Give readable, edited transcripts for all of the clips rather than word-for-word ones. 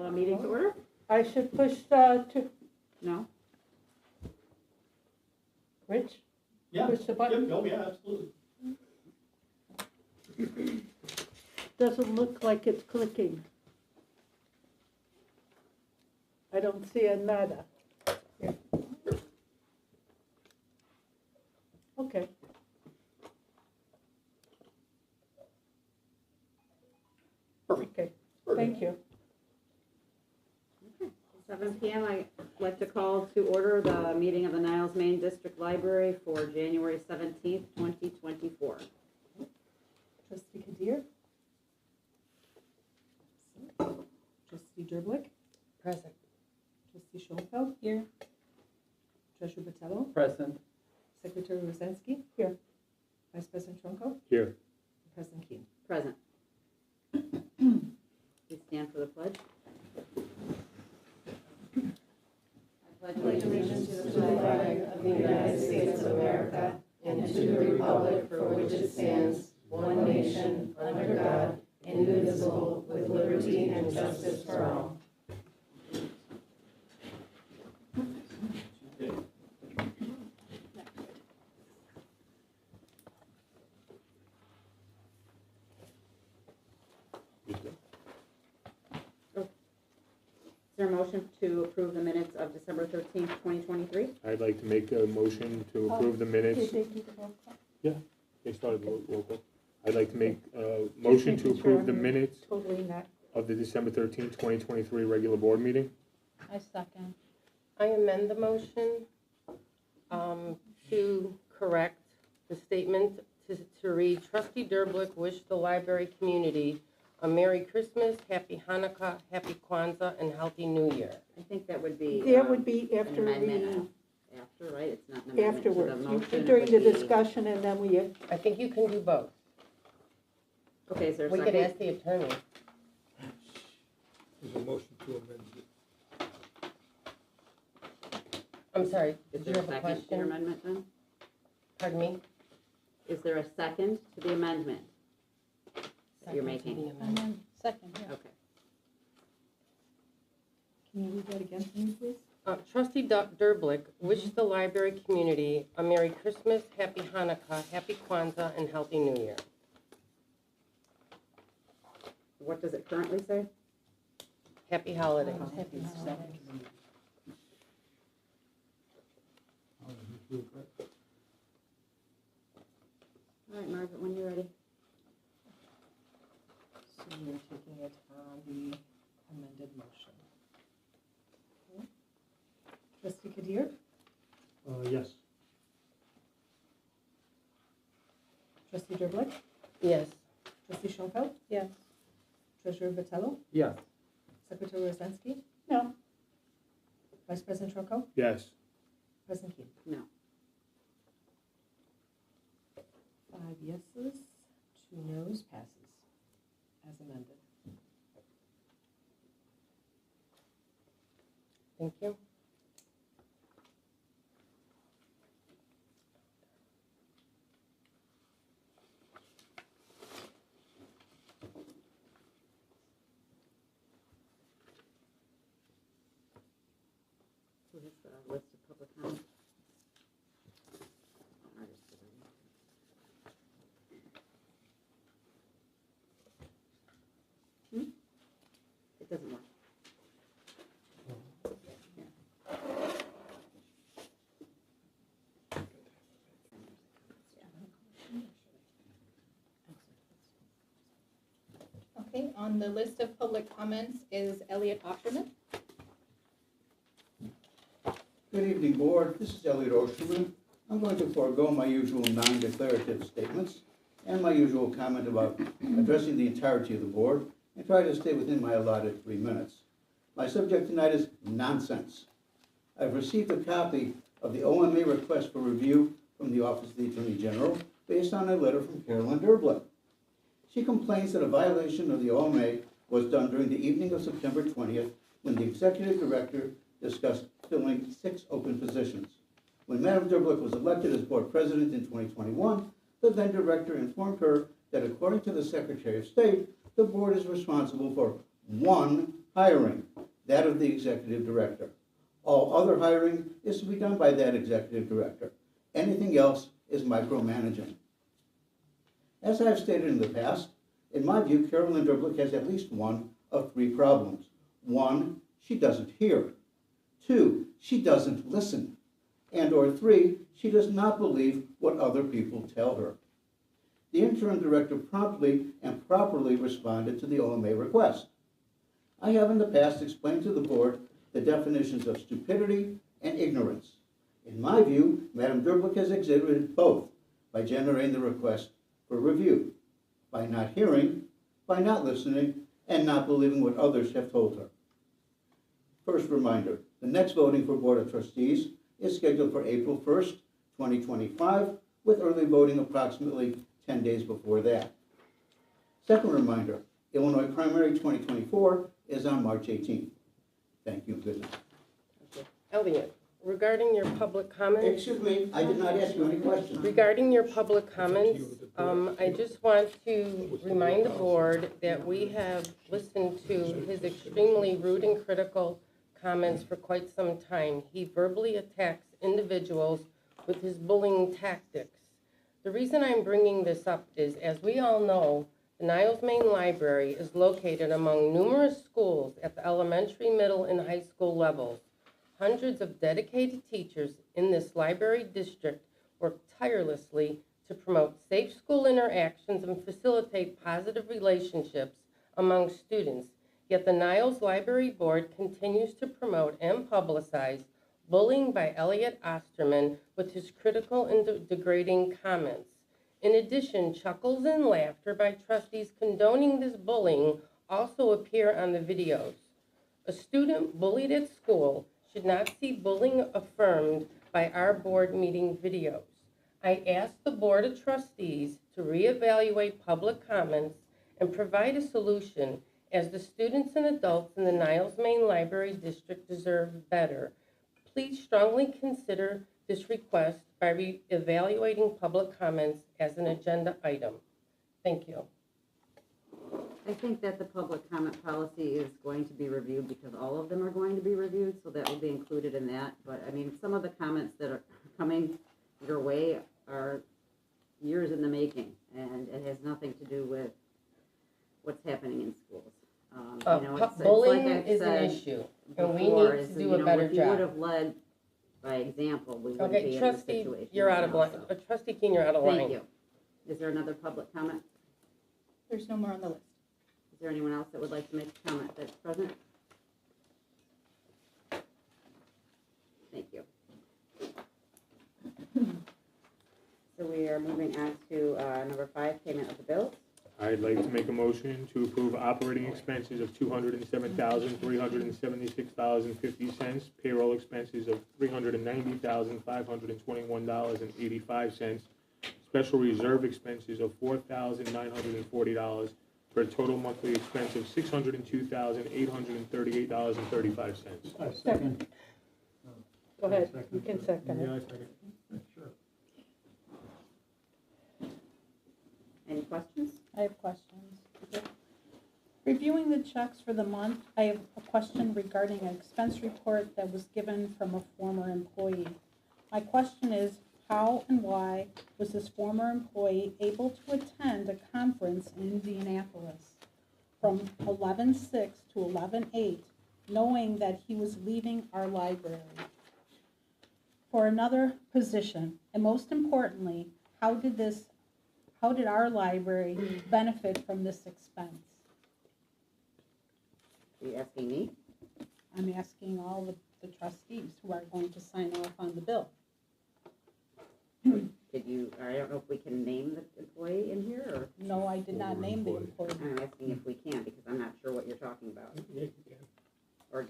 Call a meeting to order? I should push to, No? Rich? Yeah, Push the button? yep, oh, yeah, absolutely. Doesn't look like it's clicking. I don't see a nada. Here. Okay. Okay, thank you. 7 PM, I'd like to call to order the meeting of the Niles Main District Library for January 17th, 2024. Trustee Kadir? Trustee Derblick? Present. Trustee Schoenfeld? Here. Treasurer Botello? Present. Secretary Rosensky? Here. Vice President Tronco? Here. President Keen? Present. Please stand for the pledge. I pledge allegiance to the flag of the United States of America and to the republic for which it stands, one nation, under God, indivisible, with liberty and justice for all. Is there a motion to approve the minutes of December 13th, 2023? I'd like to make a motion to approve the minutes. Did they do the roll call? They started the roll call. I'd like to make a motion to approve the minutes Totally not. of the December 13th, 2023 regular board meeting. I second. I amend the motion to correct the statement to read, Trustee Derblick wished the library community a Merry Christmas, Happy Hanukkah, Happy Kwanzaa, and Healthy New Year. I think that would be. That would be an after amendment after, right? It's not an amendment to the afterwards, motion. during it the would be- discussion, and then we, I think you can do both. Okay, is there a We second? could ask the attorney. There's a motion to amend it. I'm sorry, Is did you there a have a second to your question? amendment then? Pardon me? Is there a second to the amendment? That you're Second to making. the And amendment. then second, yeah. Okay. can you read that again for me, please? Trustee Derblick wished the library community a Merry Christmas, Happy Hanukkah, Happy Kwanzaa, and Healthy New Year. What does it currently say? Happy holidays. Happy holidays. All right, Margaret, when you're ready. So you're taking it on the amended motion. Trustee Kadir? Yes. Trustee Derblick? Yes. Trustee Schoenfeld? Yes. Treasurer Botello? Yes. Secretary Rosensky? No. Vice President Tronco? Yes. President Keen? No. 5 yeses, 2 noes, passes, as amended. Thank you. Who has the list of public comments? It doesn't work. Okay, on the list of public comments is Elliot Osherman. Good evening, Board. This is Elliot Osherman. I'm going to forego my usual non-declarative statements and my usual comment about addressing the entirety of the Board and try to stay within my allotted 3 minutes. My subject tonight is nonsense. I've received a copy of the OMA request for review from the Office of the Attorney General based on a letter from Carolyn Derblick. She complains that a violation of the OMA was done during the evening of September 20th when the Executive Director discussed filling 6 open positions. When Madam Derblick was elected as Board President in 2021, the then Director informed her that according to the Secretary of State, the Board is responsible for 1 hiring. that of the executive director. All other hiring is to be done by that executive director. Anything else is micromanaging. As I've stated in the past, in my view, Carolyn Derblick has at least one of three problems. One, she doesn't hear. Two, she doesn't listen. And or three, she does not believe what other people tell her. The interim director promptly and properly responded to the OMA request. I have in the past explained to the board the definitions of stupidity and ignorance. In my view, Madam Derblick has exhibited both by generating the request for review, by not hearing, by not listening, and not believing what others have told her. First reminder, the next voting for Board of Trustees is scheduled for April 1st, 2025, with early voting approximately 10 days before that. Second reminder, Illinois primary 2024 is on March 18th. Thank you, good night. Elliot, regarding your public comments, Excuse me, I did not ask you any questions. regarding your public comments, I just want to remind the board that we have listened to his extremely rude and critical comments for quite some time. He verbally attacks individuals with his bullying tactics. The reason I'm bringing this up is, as we all know, the Niles Main Library is located among numerous schools at the elementary, middle, and high school levels. Hundreds of dedicated teachers in this library district work tirelessly to promote safe school interactions and facilitate positive relationships among students. Yet the Niles Library Board continues to promote and publicize bullying by Elliot Osterman with his critical and degrading comments. In addition, chuckles and laughter by trustees condoning this bullying also appear on the videos. A student bullied at school should not see bullying affirmed by our board meeting videos. I ask the Board of Trustees to reevaluate public comments and provide a solution, as the students and adults in the Niles Main Library District deserve better. Please strongly consider this request by evaluating public comments as an agenda item. Thank you. I think that the public comment policy is going to be reviewed because all of them are going to be reviewed, so that will be included in that. But I mean, some of the comments that are coming your way are years in the making, and it has nothing to do with what's happening in schools. Bullying like I've is an said issue, and we before, need is to that, do a better if you would job. have led by example, we wouldn't be Okay, in this trustee, situation. you're out of now, line. so. Trustee Keene, you're out of line. Thank you. Is there another public comment? There's no more on the list. Is there anyone else that would like to make a comment that's present? Thank you. So we are moving on to number 5, payment of the bills. I'd like to make a motion to approve operating expenses of $207,376.50, payroll expenses of $390,521.85, special reserve expenses of $4,940, for a total monthly expense of $602,838.35. I second. Go ahead, you can second Yeah, it. I second. Sure. Any questions? I have questions. Reviewing the checks for the month, I have a question regarding an expense report that was given from a former employee. My question is, how and why was this former employee able to attend a conference in Indianapolis from 11/6 to 11/8, knowing that he was leaving our library for another position? And most importantly, how did our library benefit from this expense? Are you asking me? I'm asking all the trustees who are going to sign off on the bill. Did you, I don't know if we can name the employee in here, or No, I did not name the employee. I'm asking if we can, because I'm not sure what you're talking about. Yeah, you can. Or,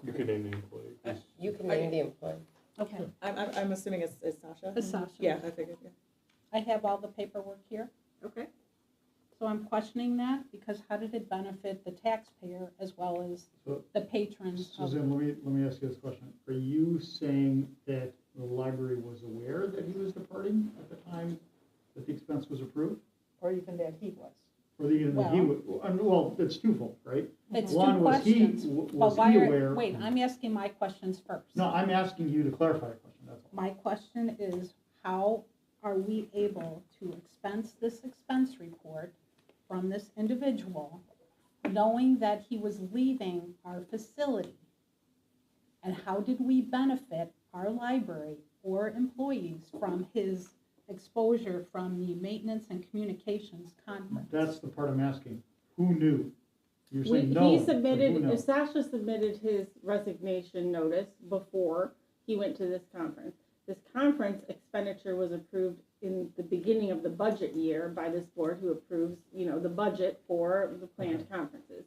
You can name the employee. You can name the employee. Okay, I'm assuming it's Sasha? it's Sasha. Yeah, I figured, yeah. I have all the paperwork here. okay. So I'm questioning that because how did it benefit the taxpayer as well as So, the patrons? of- Suzanne, let me ask you this question. Are you saying that the library was aware that he was departing at the time that the expense was approved? Or even that he was. Or even that he would, well, it's twofold, right? It's One, two was he, questions. was But why he are, aware? wait, I'm asking my questions first. No, I'm asking you to clarify a question, that's all. My question is, how are we able to expense this expense report from this individual, knowing that he was leaving our facility? And how did we benefit our library or employees from his exposure from the maintenance and communications conference? That's the part I'm asking. Who knew? You're saying no. He but who submitted, knows? Sasha submitted his resignation notice before he went to this conference. This conference expenditure was approved in the beginning of the budget year by this board who approves, the budget for the planned conferences.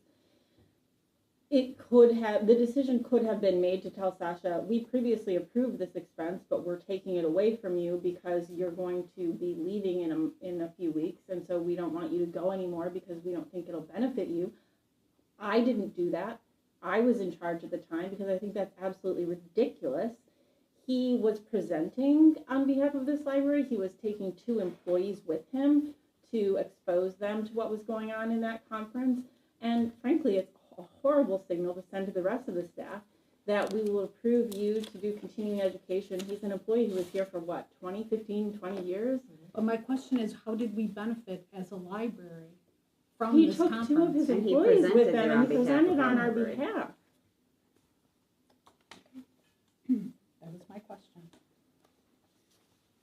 The decision could have been made to tell Sasha, we previously approved this expense, but we're taking it away from you because you're going to be leaving in a few weeks, and so we don't want you to go anymore because we don't think it'll benefit you. I didn't do that. I was in charge at the time because I think that's absolutely ridiculous. He was presenting on behalf of this library. He was taking 2 employees with him to expose them to what was going on in that conference. And frankly, it's a horrible signal to send to the rest of the staff that we will approve you to do continuing education. He's an employee who was here for 20 years? But my question is, how did we benefit as a library from He this took conference? 2 of his And he employees with presented him there and he on behalf presented of the on our library. behalf. That was my question.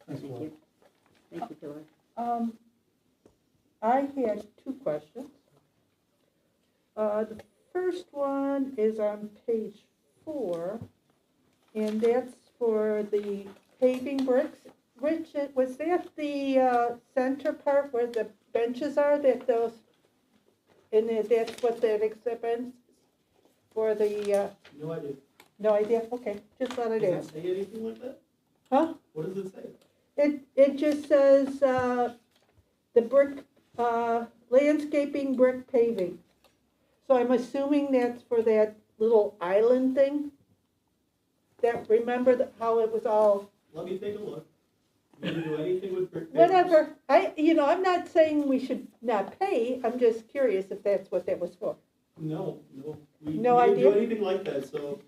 Thanks, Thank Laura. you. Thank you, Pilar. I had 2 questions. The first one is on page 4, and that's for the paving bricks. Rich, was that the center part where the benches are, that's what that exhibit for the, No idea. no idea? Okay, just thought I'd Does ask. it say anything like that? Huh? What does it say? It just says, the brick, landscaping brick paving. So I'm assuming that's for that little island thing? That, remember how it was all, Let me take a look. We didn't do anything with brick pavers. whatever. I'm not saying we should not pay, I'm just curious if that's what that was for. No. We No didn't do idea? anything like that, so,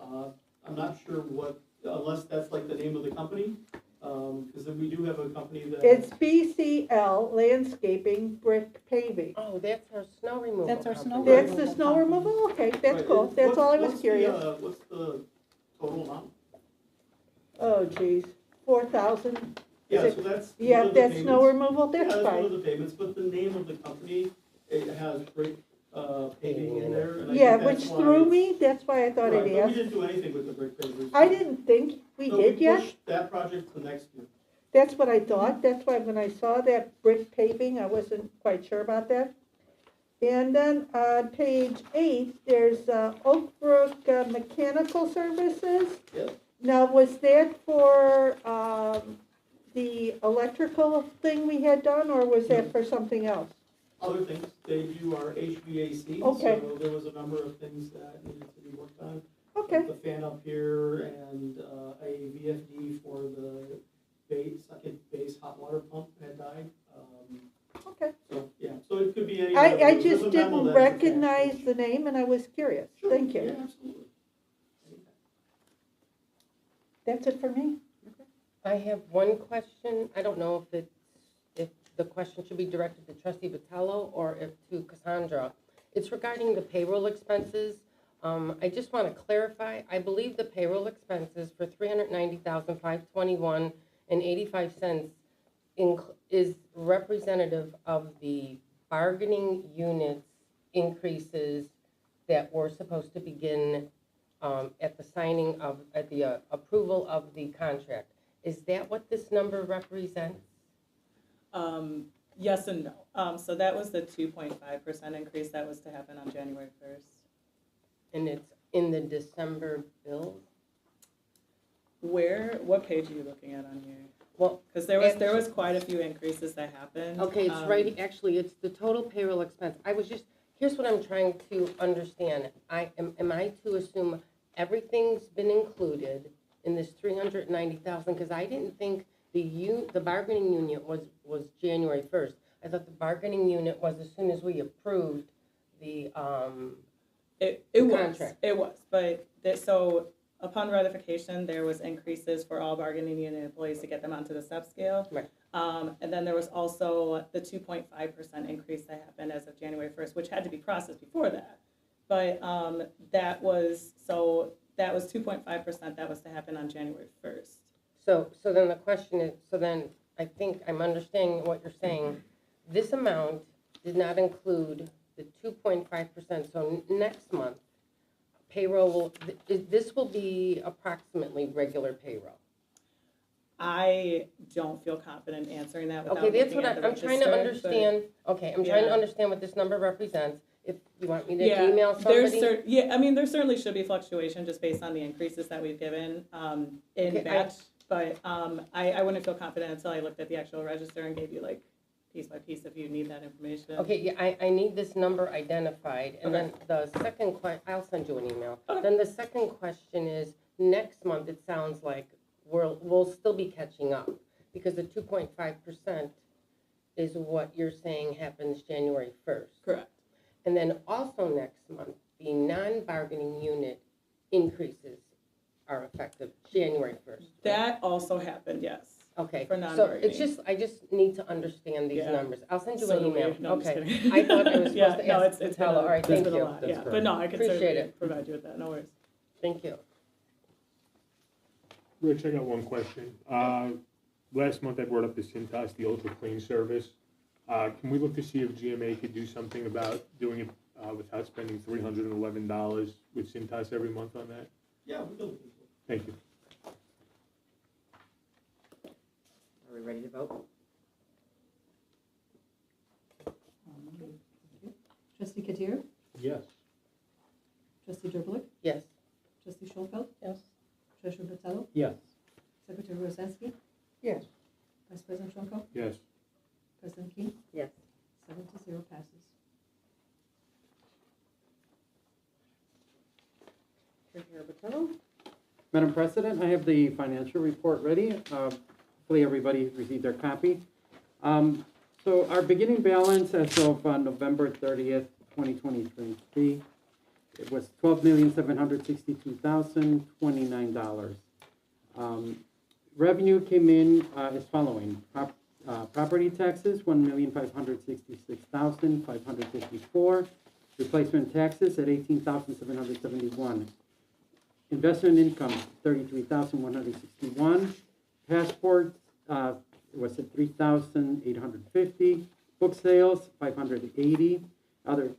I'm not sure what, unless that's like the name of the company. Because then we do have a company that. It's BCL Landscaping Brick Paving. Oh, that's our snow removal. That's our company. snow That's the snow removal? Okay, that's Right, cool, that's all I was what's the, curious. What's the total amount? Oh, geez, 4,000. Yeah, Is so that's. Yeah, one of the that's snow payments. removal, Yeah, that's that's one of fine. the payments, but the name of the company, it has brick, paving in there, and I Yeah, think which that's why threw it's- me, that's why I thought Right, I'd but we ask. didn't do anything with the brick pavers. I didn't think we No, did yet. pushed that project to next year. That's what I thought, that's why when I saw that brick paving, I wasn't quite sure about that. And then on page 8, there's Oak Brook Mechanical Services. Yep. Now, was that for the electrical thing we had done, or was that for something else? Other things, they do our HVAC, Okay. so there was a number of things that needed to be worked on. Okay, The fan up here and a VFD for the second base hot water pump had died. okay. So, yeah, so it could be any. I there's a just memo didn't that's attached. recognize the name, and I was curious. Sure, Thank you. Yeah, absolutely. That's it for me. I have one question. I don't know if the question should be directed to Trustee Vitello or if to Cassandra. It's regarding the payroll expenses. I just want to clarify, I believe the payroll expenses for $390,521.85 is representative of the bargaining units increases that were supposed to begin at the approval of the contract. Is that what this number represents? Yes and no. So that was the 2.5% increase that was to happen on January 1st. And it's in the December bill? What page are you looking at on here? Well, Because there was quite a few increases that happened. okay, it's right, actually, it's the total payroll expense. Here's what I'm trying to understand. Am I to assume everything's been included in this $390,000? Because I didn't think the bargaining union was January 1st. I I thought the bargaining unit was as soon as we approved the, It was, contract. it was, but so upon ratification, there was increases for all bargaining unit employees to get them onto the step scale. Right. And then there was also the 2.5% increase that happened as of January 1st, which had to be processed before that. But that was 2.5% that was to happen on January 1st. so then the question is, so then I think I'm understanding what you're saying. This amount did not include the 2.5%, so next month payroll will, this will be approximately regular payroll. I don't feel confident answering that without Okay, that's looking what at the I'm trying to register, but- understand. Okay, I'm trying to Yeah. understand what this number represents. If you want me to Yeah, email somebody. I mean, there certainly should be fluctuation just based on the increases that we've given in Okay, batch, but I wouldn't feel confident until I looked at the actual register and gave you like piece by piece if you need that information. Okay, yeah, I need this number identified, and then the second I'll send you an email. Okay. Then the second question is, next month, it sounds like we'll still be catching up, because the 2.5% is what you're saying happens January 1st. Correct. And then also next month, the non-bargaining unit increases are effective January 1st. right? That also happened, yes. Okay, for so non-bargaining. it's just, I just need to understand these Yeah. numbers. I'll send you So an do we. email. No, I'm just Okay. kidding. I thought I was Yeah, supposed to no, ask it's Nutella. All right, it's thank been a you. lot, That's yeah, but correct. no, I can Appreciate certainly it. provide you with that, no worries. Thank you. Rich, I got one question. Last month I brought up the Cintas, the Ultra Clean service. Can we look to see if GMA could do something about doing it without spending $311 with Cintas every month on that? Yeah, we can. Thank you. Are we ready to vote? Trustee Kadir, Yes. trustee Derblick, Yes. trustee Schoenfeld, Yes. treasurer Bertello, Yes. secretary Rosansky, Yes. vice president Schonko, Yes. president King, Yes. 7-0 passes. Treasurer Bertello? Madam President, I have the financial report ready. Hopefully everybody received their copy. So our beginning balance as of November 30th, 2023, it was $12,762,029. Revenue came in as following. Property taxes, $1,566,554. Replacement taxes at $18,771. Investment income, $33,161. Passport was at $3,850. Book sales, $580. Other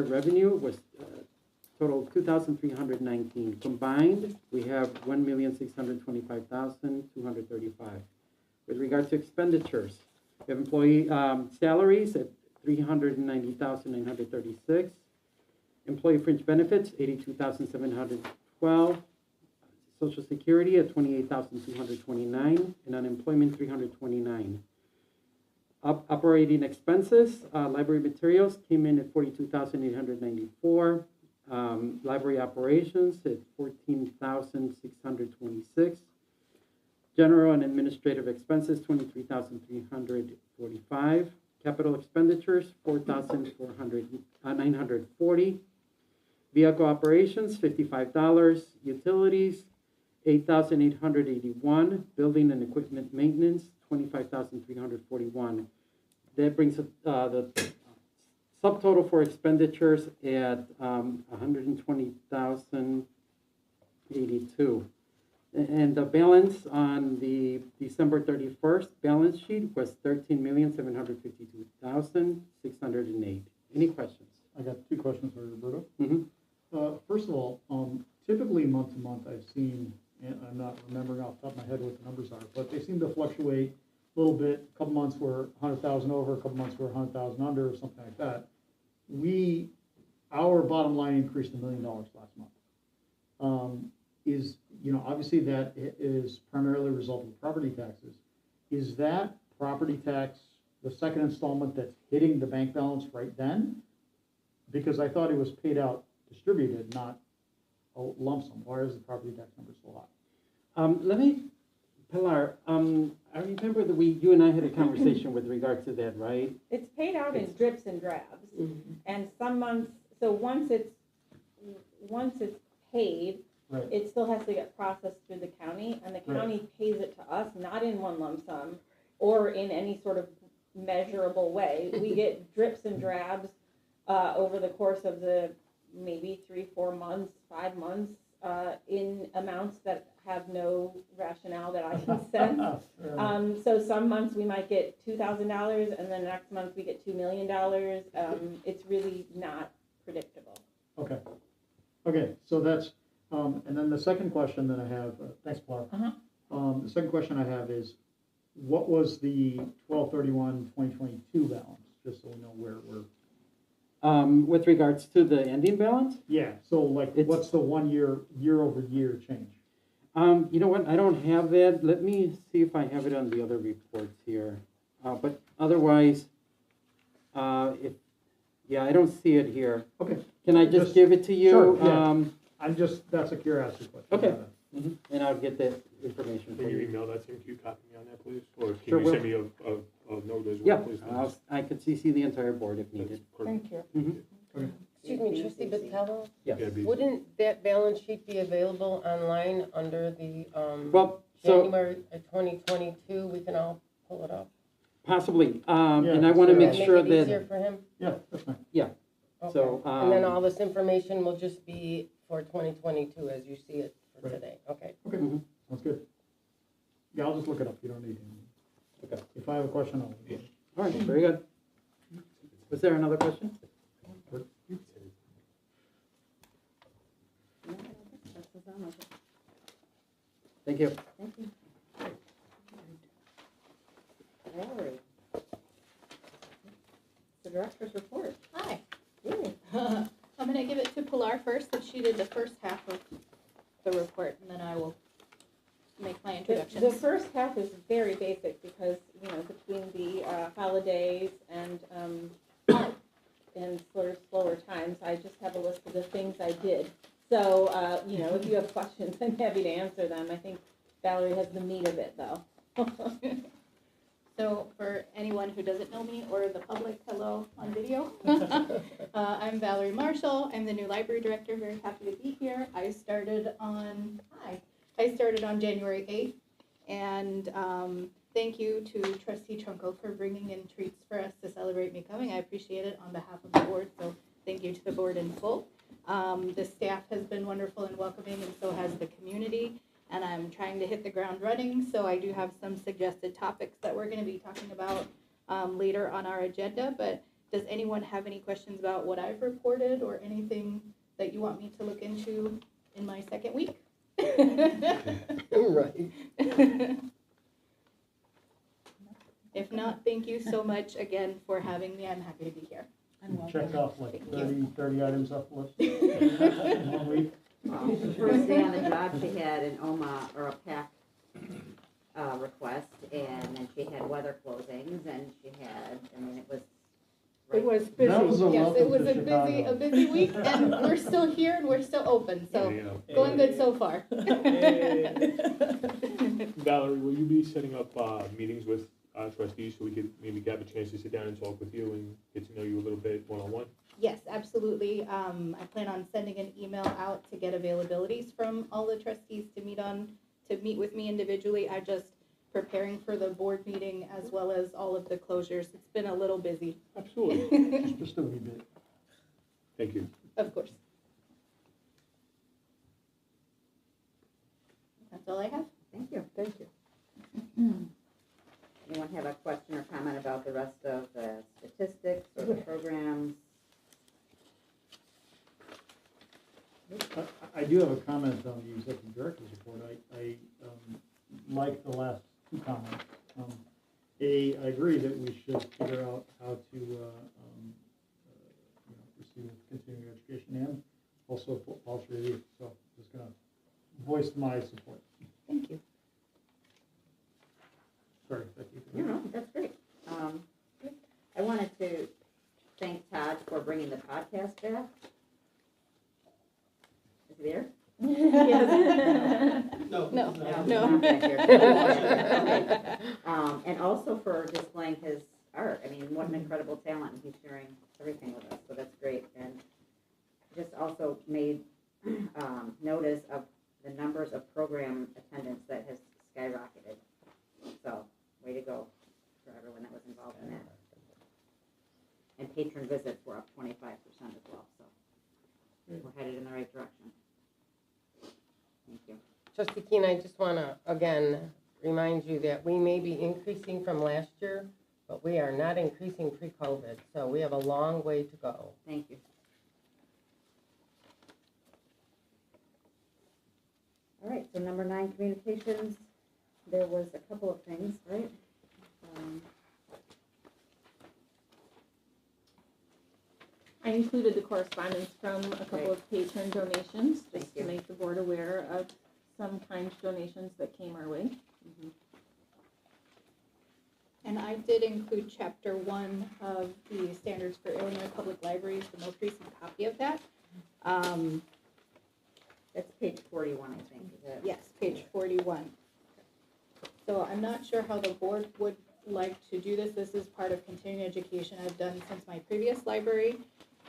revenue was total $2,319. Combined, we have $1,625,235. With regard to expenditures, we have employee salaries at $390,936. Employee fringe benefits, $82,712. Social Security at $28,229, and unemployment $329. Operating expenses, library materials came in at $42,894. Library operations at $14,626. General and administrative expenses $23,345. Capital expenditures $4,940. Vehicle operations $55. Utilities $8,881. Building and equipment maintenance $25,341. That brings the subtotal for expenditures at $120,082. And the balance on the December 31st balance sheet was $13,752,608. Any questions? I got two questions for Roberto. Mhm. First of all, typically month to month, I've seen, and I'm not remembering off the top of my head what the numbers are, but they seem to fluctuate a little bit. A couple months were 100,000 over, a couple months were 100,000 under, or something like that. Our bottom line increased $1 million last month. Obviously that is primarily a result of property taxes. Is that property tax the second installment that's hitting the bank balance right then? Because I thought it was paid out distributed, not a lump sum. Why is the property tax number so high? Let me Pilar, I remember that you and I had a conversation with regard to that, right? It's paid out in drips and drabs, and some months, so once it's paid, Right. it still has to get processed through the county, and the county pays it to us, not in one lump sum, or in any sort of measurable way. We get drips and drabs, over the course of the maybe 3, 4 months, 5 months, in amounts that have no rationale that I can sense. So some months we might get $2,000, and then next month we get $2 million. It's really not predictable. Okay. Okay, so that's, and then the second question that I have, thanks, Paul. The second question I have is, what was the 12/31/2022 balance, just so we know where we're. With regards to the ending balance? Yeah, so like, what's the 1 year-over-year change? You know what, I don't have that. Let me see if I have it on the other reports here. But otherwise, I don't see it here. Okay. Can I just give it to you? Sure, yeah. That's a curiosity question. Okay. And I'll get that information for Can you you. email that to me? Can you copy me on that, please? Or can Sure you will. send me a note as well, Yeah, please? I could CC the entire board if needed. Thank you. Okay. Excuse me, trustee Battello? Yes. Yeah, be- Wouldn't that balance sheet be available online under the, Well, so January 2022? We can all pull it up. possibly, and I want to so- make Make sure it easier that, for him? Yeah, that's fine. Okay. so. And then all this information will just be for 2022 as you see it for Right. today, okay? Okay, Mhm. sounds good. Yeah, I'll just look it up, you don't need it. Okay. If I have a question, I'll. All right, very good. Was there another question? Thank you. Thank you. Valerie. The director's report. Hi. Yay. I'm gonna give it to Pilar first, since she did the first half of the report, and then I will make my The introductions. first half is very basic because, between the holidays and sort of slower times, I just have a list of the things I did. So, if you have questions, I'm happy to answer them. I think Valerie has the meat of it, though. So for anyone who doesn't know me or the public, hello on video. I'm Valerie Marshall. I'm the new library director. Very happy to be here. I started on January 8th. And thank you to Trustee Trunko for bringing in treats for us to celebrate me coming. I appreciate it on behalf of the board. So thank you to the board in full. The staff has been wonderful and welcoming, and so has the community. And I'm trying to hit the ground running, so I do have some suggested topics that we're going to be talking about later on our agenda. But does anyone have any questions about what I've reported or anything that you want me to look into in my second week? Right. If not, thank you so much again for having me. I'm happy to be here. Checked off like Thank 30 items off the list in 1 week. The first day on the job, she had an OMA or a PAC request, and then she had weather closings, and she had, it was. It was That was busy. a Yes, welcome it was to a Chicago. busy week, and we're still here and we're still open, so going good so far. Valerie, will you be setting up meetings with trustees so we could maybe have a chance to sit down and talk with you and get to know you a little bit one-on-one? Yes, absolutely. I plan on sending an email out to get availabilities from all the trustees to meet with me individually. I just preparing for the board meeting as well as all of the closures. It's been a little busy. Absolutely. Just a wee bit. Thank you. Of course. That's all I have. Thank you. Thank you. Anyone have a question or comment about the rest of the statistics or the programs? I do have a comment on the executive director's report. I like the last two comments. I agree that we should figure out how to pursue continuing education and also policy review. So just gonna voice my support. Thank you. Sorry, Becky. No, that's great. I wanted to thank Todd for bringing the podcast back. Is he there? Yes. No. No, it's no. not. Back here. Okay. And also for displaying his art. I mean, what an incredible talent, and he's sharing everything with us, so that's great. And just also made notice of the numbers of program attendance that has skyrocketed. So, way to go for everyone that was involved in that. And patron visits were up 25% as well, so we're headed in the right direction. Thank you. Trustee Keene, I just want to, again, remind you that we may be increasing from last year, but we are not increasing pre-COVID, so we have a long way to go. Thank you. All right, so number 9, communications. There was a couple of things, right? I included the correspondence from a couple of patron donations, Thank just to you. make the board aware of some kind donations that came our way. And I did include chapter 1 of the standards for Illinois Public Libraries, the most recent copy of that. That's page 41, I think. Is it? Yes, page 41. So I'm not sure how the board would like to do this. This is part of continuing education I've done since my previous library.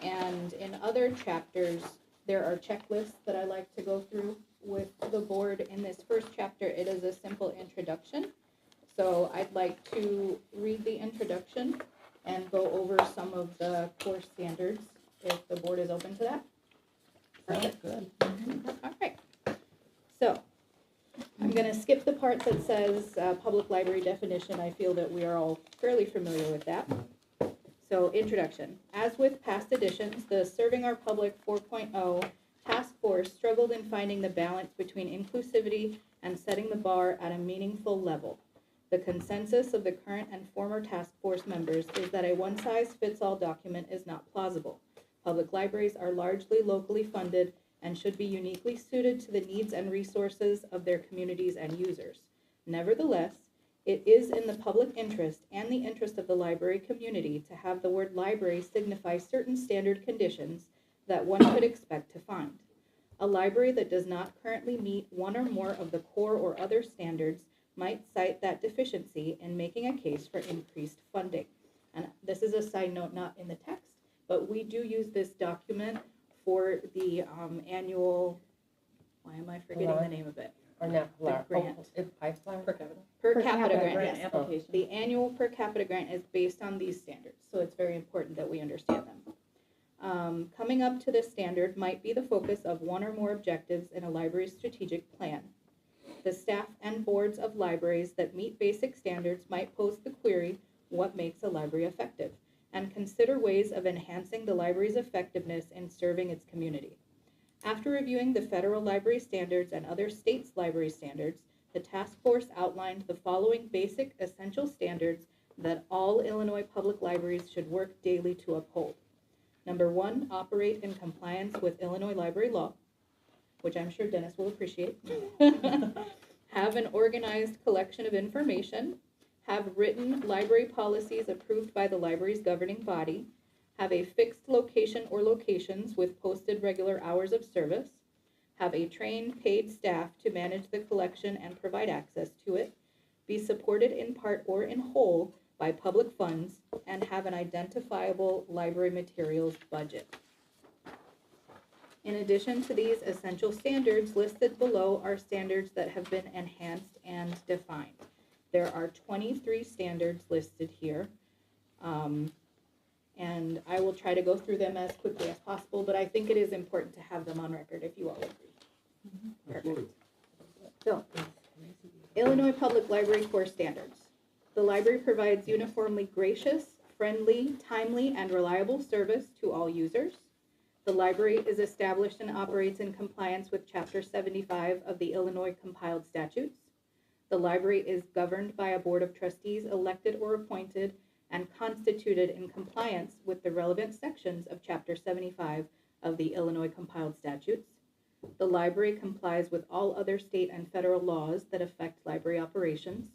And in other chapters, there are checklists that I like to go through with the board. In this first chapter, it is a simple introduction. So I'd like to read the introduction and go over some of the core standards, if the board is open to that. Perfect. Good. All right. So I'm going to skip the part that says public library definition. I feel that we are all fairly familiar with that. So introduction. As with past editions, the Serving Our Public 4.0 task force struggled in finding the balance between inclusivity and setting the bar at a meaningful level. The consensus of the current and former task force members is that a one-size-fits-all document is not plausible. Public libraries are largely locally funded and should be uniquely suited to the needs and resources of their communities and users. Nevertheless, it is in the public interest and the interest of the library community to have the word library signify certain standard conditions that one could expect to find. A library that does not currently meet one or more of the core or other standards might cite that deficiency in making a case for increased funding. And this is a side note not in the text, but we do use this document for the annual, why am I forgetting the name of it? Or not, The grant. Per capita? Per capita grant, grant yes. application. The annual per capita grant is based on these standards, so it's very important that we understand them. Coming up to this standard might be the focus of one or more objectives in a library's strategic plan. The staff and boards of libraries that meet basic standards might pose the query, what makes a library effective? And consider ways of enhancing the library's effectiveness in serving its community. After reviewing the federal library standards and other states' library standards, the task force outlined the following basic essential standards that all Illinois public libraries should work daily to uphold. Number 1, operate in compliance with Illinois library law, which I'm sure Dennis will appreciate. Have an organized collection of information. Have written library policies approved by the library's governing body. Have a fixed location or locations with posted regular hours of service. Have a trained paid staff to manage the collection and provide access to it. Be supported in part or in whole by public funds, and have an identifiable library materials budget. In addition to these essential standards listed below are standards that have been enhanced and defined. There are 23 standards listed here, and I will try to go through them as quickly as possible, but I think it is important to have them on record if you all agree. Perfect. So, Illinois Public Library Core Standards. The library provides uniformly gracious, friendly, timely, and reliable service to all users. The library is established and operates in compliance with Chapter 75 of the Illinois Compiled Statutes. The library is governed by a board of trustees elected or appointed and constituted in compliance with the relevant sections of Chapter 75 of the Illinois Compiled Statutes. The library complies with all other state and federal laws that affect library operations.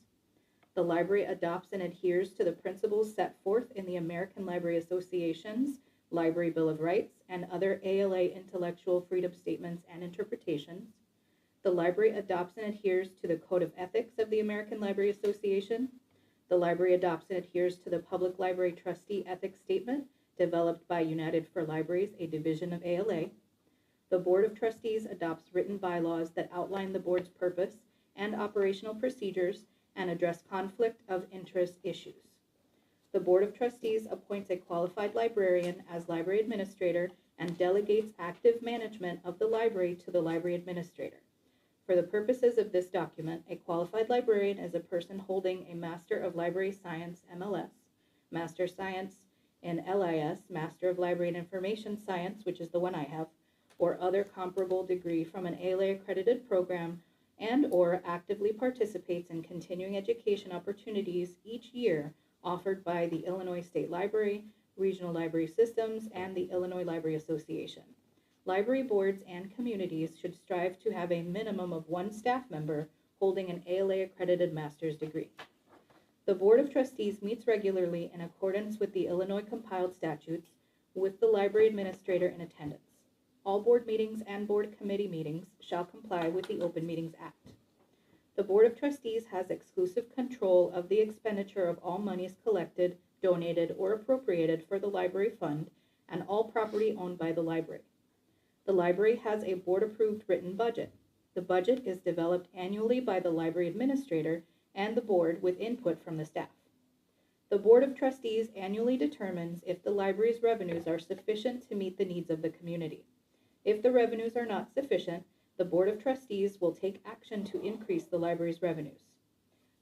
The library adopts and adheres to the principles set forth in the American Library Association's Library Bill of Rights and other ALA intellectual freedom statements and interpretations. The library adopts and adheres to the Code of Ethics of the American Library Association. The library adopts and adheres to the Public Library Trustee Ethics Statement developed by United for Libraries, a division of ALA. The Board of Trustees adopts written bylaws that outline the board's purpose and operational procedures and address conflict of interest issues. The Board of Trustees appoints a qualified librarian as library administrator and delegates active management of the library to the library administrator. For the purposes of this document, a qualified librarian is a person holding a Master of Library Science, MLS, Master Science in LIS, Master of Library and Information Science, which is the one I have, or other comparable degree from an ALA accredited program, and or actively participates in continuing education opportunities each year offered by the Illinois State Library, Regional Library Systems, and the Illinois Library Association. Library boards and communities should strive to have a minimum of one staff member holding an ALA accredited master's degree. The Board of Trustees meets regularly in accordance with the Illinois compiled statutes with the library administrator in attendance. All board meetings and board committee meetings shall comply with the Open Meetings Act. The Board of Trustees has exclusive control of the expenditure of all monies collected, donated, or appropriated for the library fund and all property owned by the library. The library has a board-approved written budget. The budget is developed annually by the library administrator and the board with input from the staff. The Board of Trustees annually determines if the library's revenues are sufficient to meet the needs of the community. If the revenues are not sufficient, the Board of Trustees will take action to increase the library's revenues.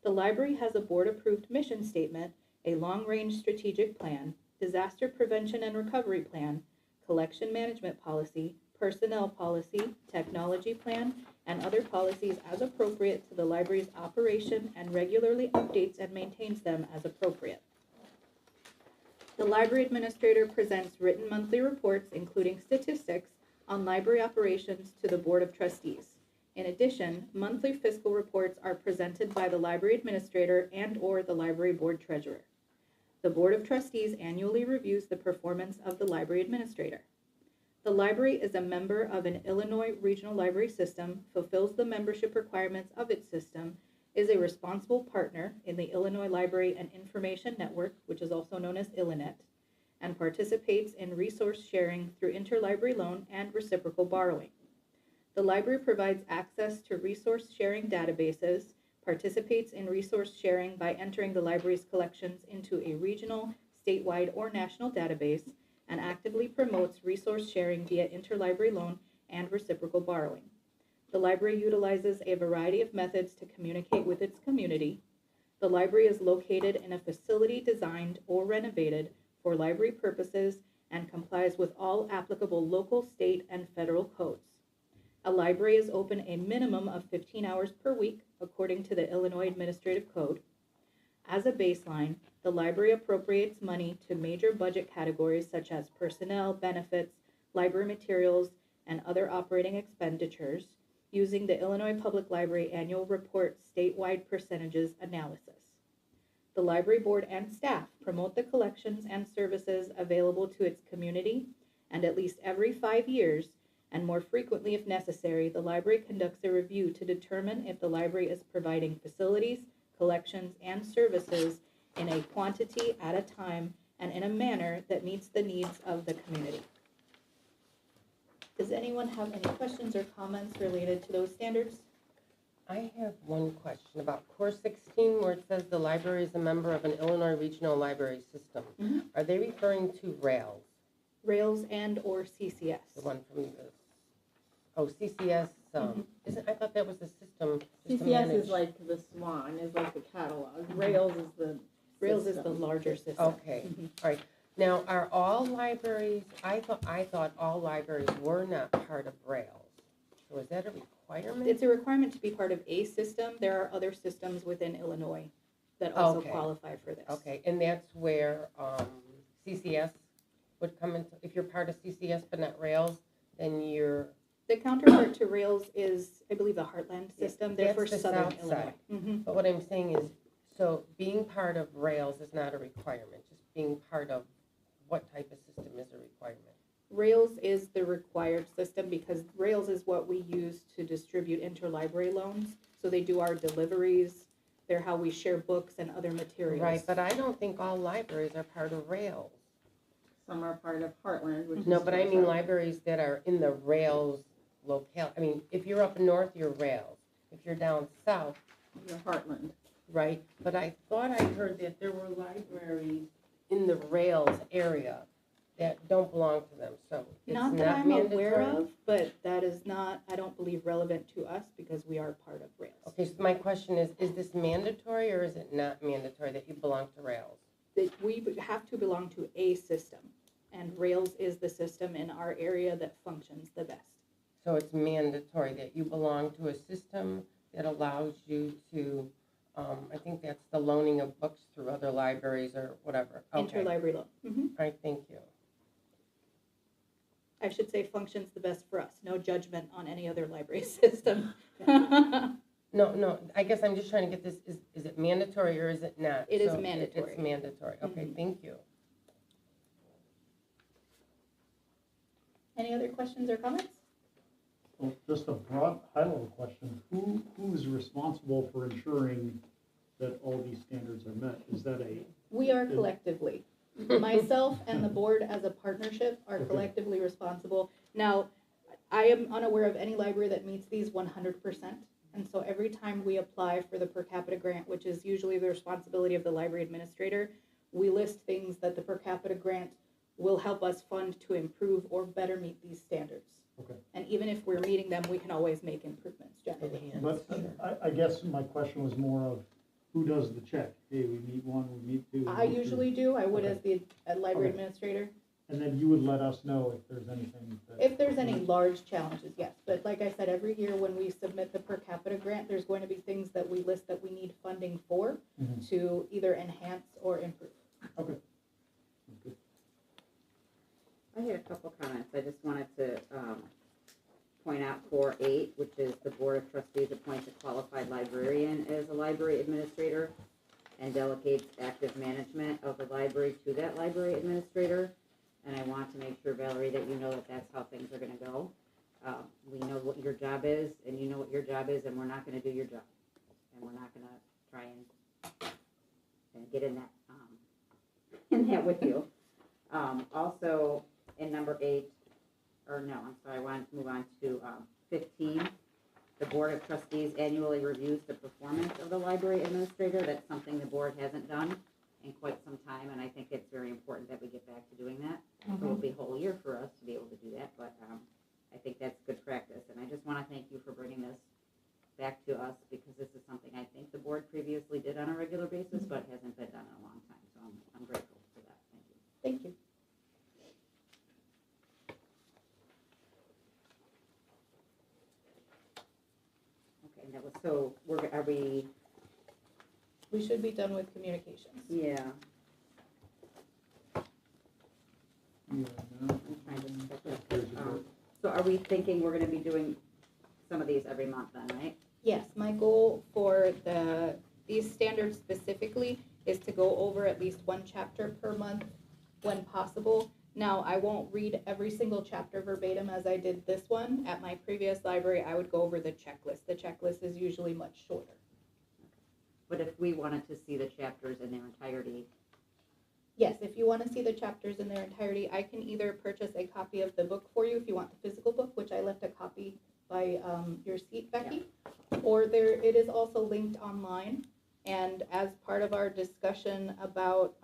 The library has a board-approved mission statement, a long-range strategic plan, disaster prevention and recovery plan, collection management policy, personnel policy, technology plan, and other policies as appropriate to the library's operation and regularly updates and maintains them as appropriate. The library administrator presents written monthly reports, including statistics, on library operations to the Board of Trustees. In addition, monthly fiscal reports are presented by the library administrator and/or the library board treasurer. The Board of Trustees annually reviews the performance of the library administrator. The library is a member of an Illinois Regional Library System, fulfills the membership requirements of its system, is a responsible partner in the Illinois Library and Information Network, which is also known as ILLINET, and participates in resource sharing through interlibrary loan and reciprocal borrowing. The library provides access to resource sharing databases, participates in resource sharing by entering the library's collections into a regional, statewide, or national database, and actively promotes resource sharing via interlibrary loan and reciprocal borrowing. The library utilizes a variety of methods to communicate with its community. The library is located in a facility designed or renovated for library purposes and complies with all applicable local, state, and federal codes. A library is open a minimum of 15 hours per week, according to the Illinois Administrative Code. As a baseline, the library appropriates money to major budget categories such as personnel, benefits, library materials, and other operating expenditures using the Illinois Public Library Annual Report statewide percentages analysis. The library board and staff promote the collections and services available to its community, and at least every 5 years, and more frequently if necessary, the library conducts a review to determine if the library is providing facilities, collections, and services in a quantity at a time and in a manner that meets the needs of the community. Does anyone have any questions or comments related to those standards? I have one question about Core 16, where it says the library is a member of an Illinois Regional Library System. Mhm. Are they referring to RAILS? RAILS and or CCS. The one from the, CCS, isn't, I thought that was the system. just to CCS manage- is like the SWAN, is like the catalog. Rails is the RAILS is the system. larger system. Okay, all right. Now, are all libraries, I thought all libraries were not part of RAILS. So is that a requirement? It's a requirement to be part of a system. There are other systems within Illinois that also Okay. qualify for this. Okay, and that's where CCS would come into, if you're part of CCS but not RAILS, then you're. The counterpart to RAILS is, I believe, the Heartland system. They're That's for the Southern south Illinois. side. Mhm. But what I'm saying is, so being part of RAILS is not a requirement, just being part of what type of system is a requirement? Rails is the required system because Rails is what we use to distribute interlibrary loans. So they do our deliveries, they're how we share books and other materials. Right, but I don't think all libraries are part of Rails. Some are part of Heartland, which is. No, but I mean separate. libraries that are in the Rails locale. I mean, if you're up north, you're Rails. If you're down south, Your Heartland. right? But I thought I heard that there were libraries in the Rails area that don't belong to them, so it's Not not that I'm aware mandatory? of, but that is not, I don't believe, relevant to us because we are part of Rails. Okay, so my question is this mandatory or is it not mandatory that you belong to Rails? That we have to belong to a system, and Rails is the system in our area that functions the best. So it's mandatory that you belong to a system that allows you to, I think that's the loaning of books through other libraries or whatever. Okay. Interlibrary loan. All right, thank you. I should say functions the best for us. No judgment on any other library system. No, I guess I'm just trying to get this, is it mandatory or is it not? It is So mandatory. It's mandatory, okay, thank you. Any other questions or comments? Well, just a broad, high-level question. Who is responsible for ensuring that all these standards are met? Is that a, We are collectively. Myself and the board as a partnership are Okay. collectively responsible. Now, I am unaware of any library that meets these 100%. And so every time we apply for the per capita grant, which is usually the responsibility of the library administrator, we list things that the per capita grant will help us fund to improve or better meet these standards. okay. And even if we're meeting them, we can always make improvements generally. But I guess my question was more of, who does the check? Hey, we meet one, we meet two. we I meet three. usually do, I would Okay. as the library Okay. administrator. And then you would let us know if there's anything that. If there's any large challenges, yes, but like I said, every year when we submit the per capita grant, there's going to be things that we list that we need funding for Mhm. to either enhance or improve. Okay. That's good. I had a couple comments. I just wanted to point out 4.8, which is the Board of Trustees appoints a qualified librarian as a library administrator and delegates active management of the library to that library administrator. And I want to make sure, Valerie, that you know that that's how things are gonna go. We know what your job is, and you know what your job is, and we're not gonna do your job. And we're not gonna try and get in that, in that with you. Also, in number 8, or no, I'm sorry, I wanted to move on to 15. The Board of Trustees annually reviews the performance of the library administrator. That's something the board hasn't done in quite some time, and I think it's very important that we get back to doing that. It will be a whole year for us to be able to do that, but I think that's good practice. And I just want to thank you for bringing this back to us, because this is something I think the board previously did on a regular basis, but hasn't been done in a long time. So I'm grateful for that. Thank you. Thank you. Okay, and that was, so are we, We should be done with communications. yeah, Yeah, no. I'm trying to set that up. So are we thinking we're gonna be doing some of these every month then, right? Yes, my goal for these standards specifically is to go over at least one chapter per month when possible. Now, I won't read every single chapter verbatim as I did this one. At my previous library, I would go over the checklist. The checklist is usually much shorter. But if we wanted to see the chapters in their entirety, Yes, if you want to see the chapters in their entirety, I can either purchase a copy of the book for you if you want the physical book, which I left a copy by your seat, Becky. Or it is also linked online. And as part of our discussion about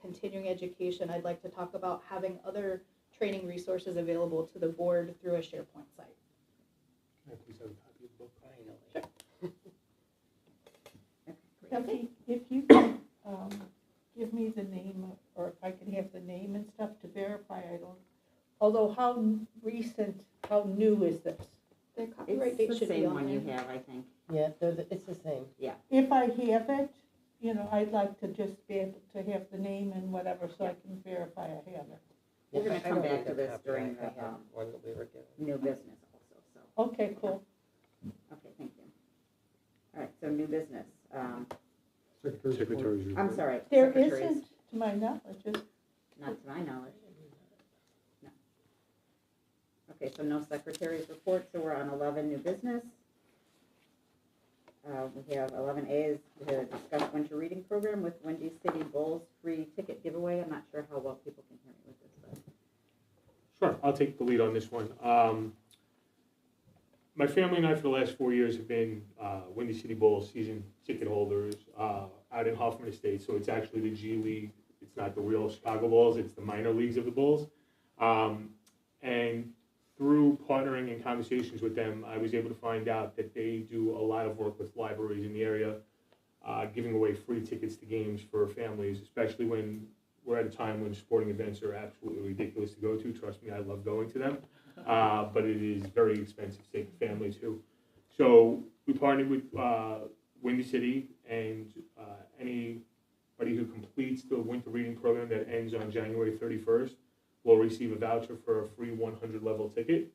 continuing education, I'd like to talk about having other training resources available to the board through a SharePoint site. Can I please have a copy of the book? Okay. If you can, give me the name, or if I can have the name and stuff to verify, I don't, although how recent, how new is this? The copyright date it's the should be same on one you there. have, I think. Yeah, it's the same. If I have it, you know, I'd like to just be able to have the name and whatever, so I can verify I have it. We're gonna I come don't back need to the this copy. during I the have one that we were given. new business also, so, Okay, cool. okay, thank you. All right, so new business, Secretary's report. Secretary's report. I'm sorry. There secretaries. isn't, to my knowledge, is, Not to my knowledge. No. Okay, so no secretary's report, so we're on 11, new business. We have 11A is to discuss winter reading program with Windy City Bulls free ticket giveaway. I'm not sure how well people can hear me with this, but. Sure, I'll take the lead on this one. My family and I for the last 4 years have been Windy City Bulls season ticket holders out in Hoffman Estates. So it's actually the G League. It's not the real Chicago Bulls. It's the minor leagues of the Bulls. And through partnering and conversations with them, I was able to find out that they do a lot of work with libraries in the area, giving away free tickets to games for families, especially when we're at a time when sporting events are absolutely ridiculous to go to. Trust me, I love going to them. But it is very expensive to take a family to. So we partnered with Windy City, and anybody who completes the winter reading program that ends on January 31st will receive a voucher for a free 100 level ticket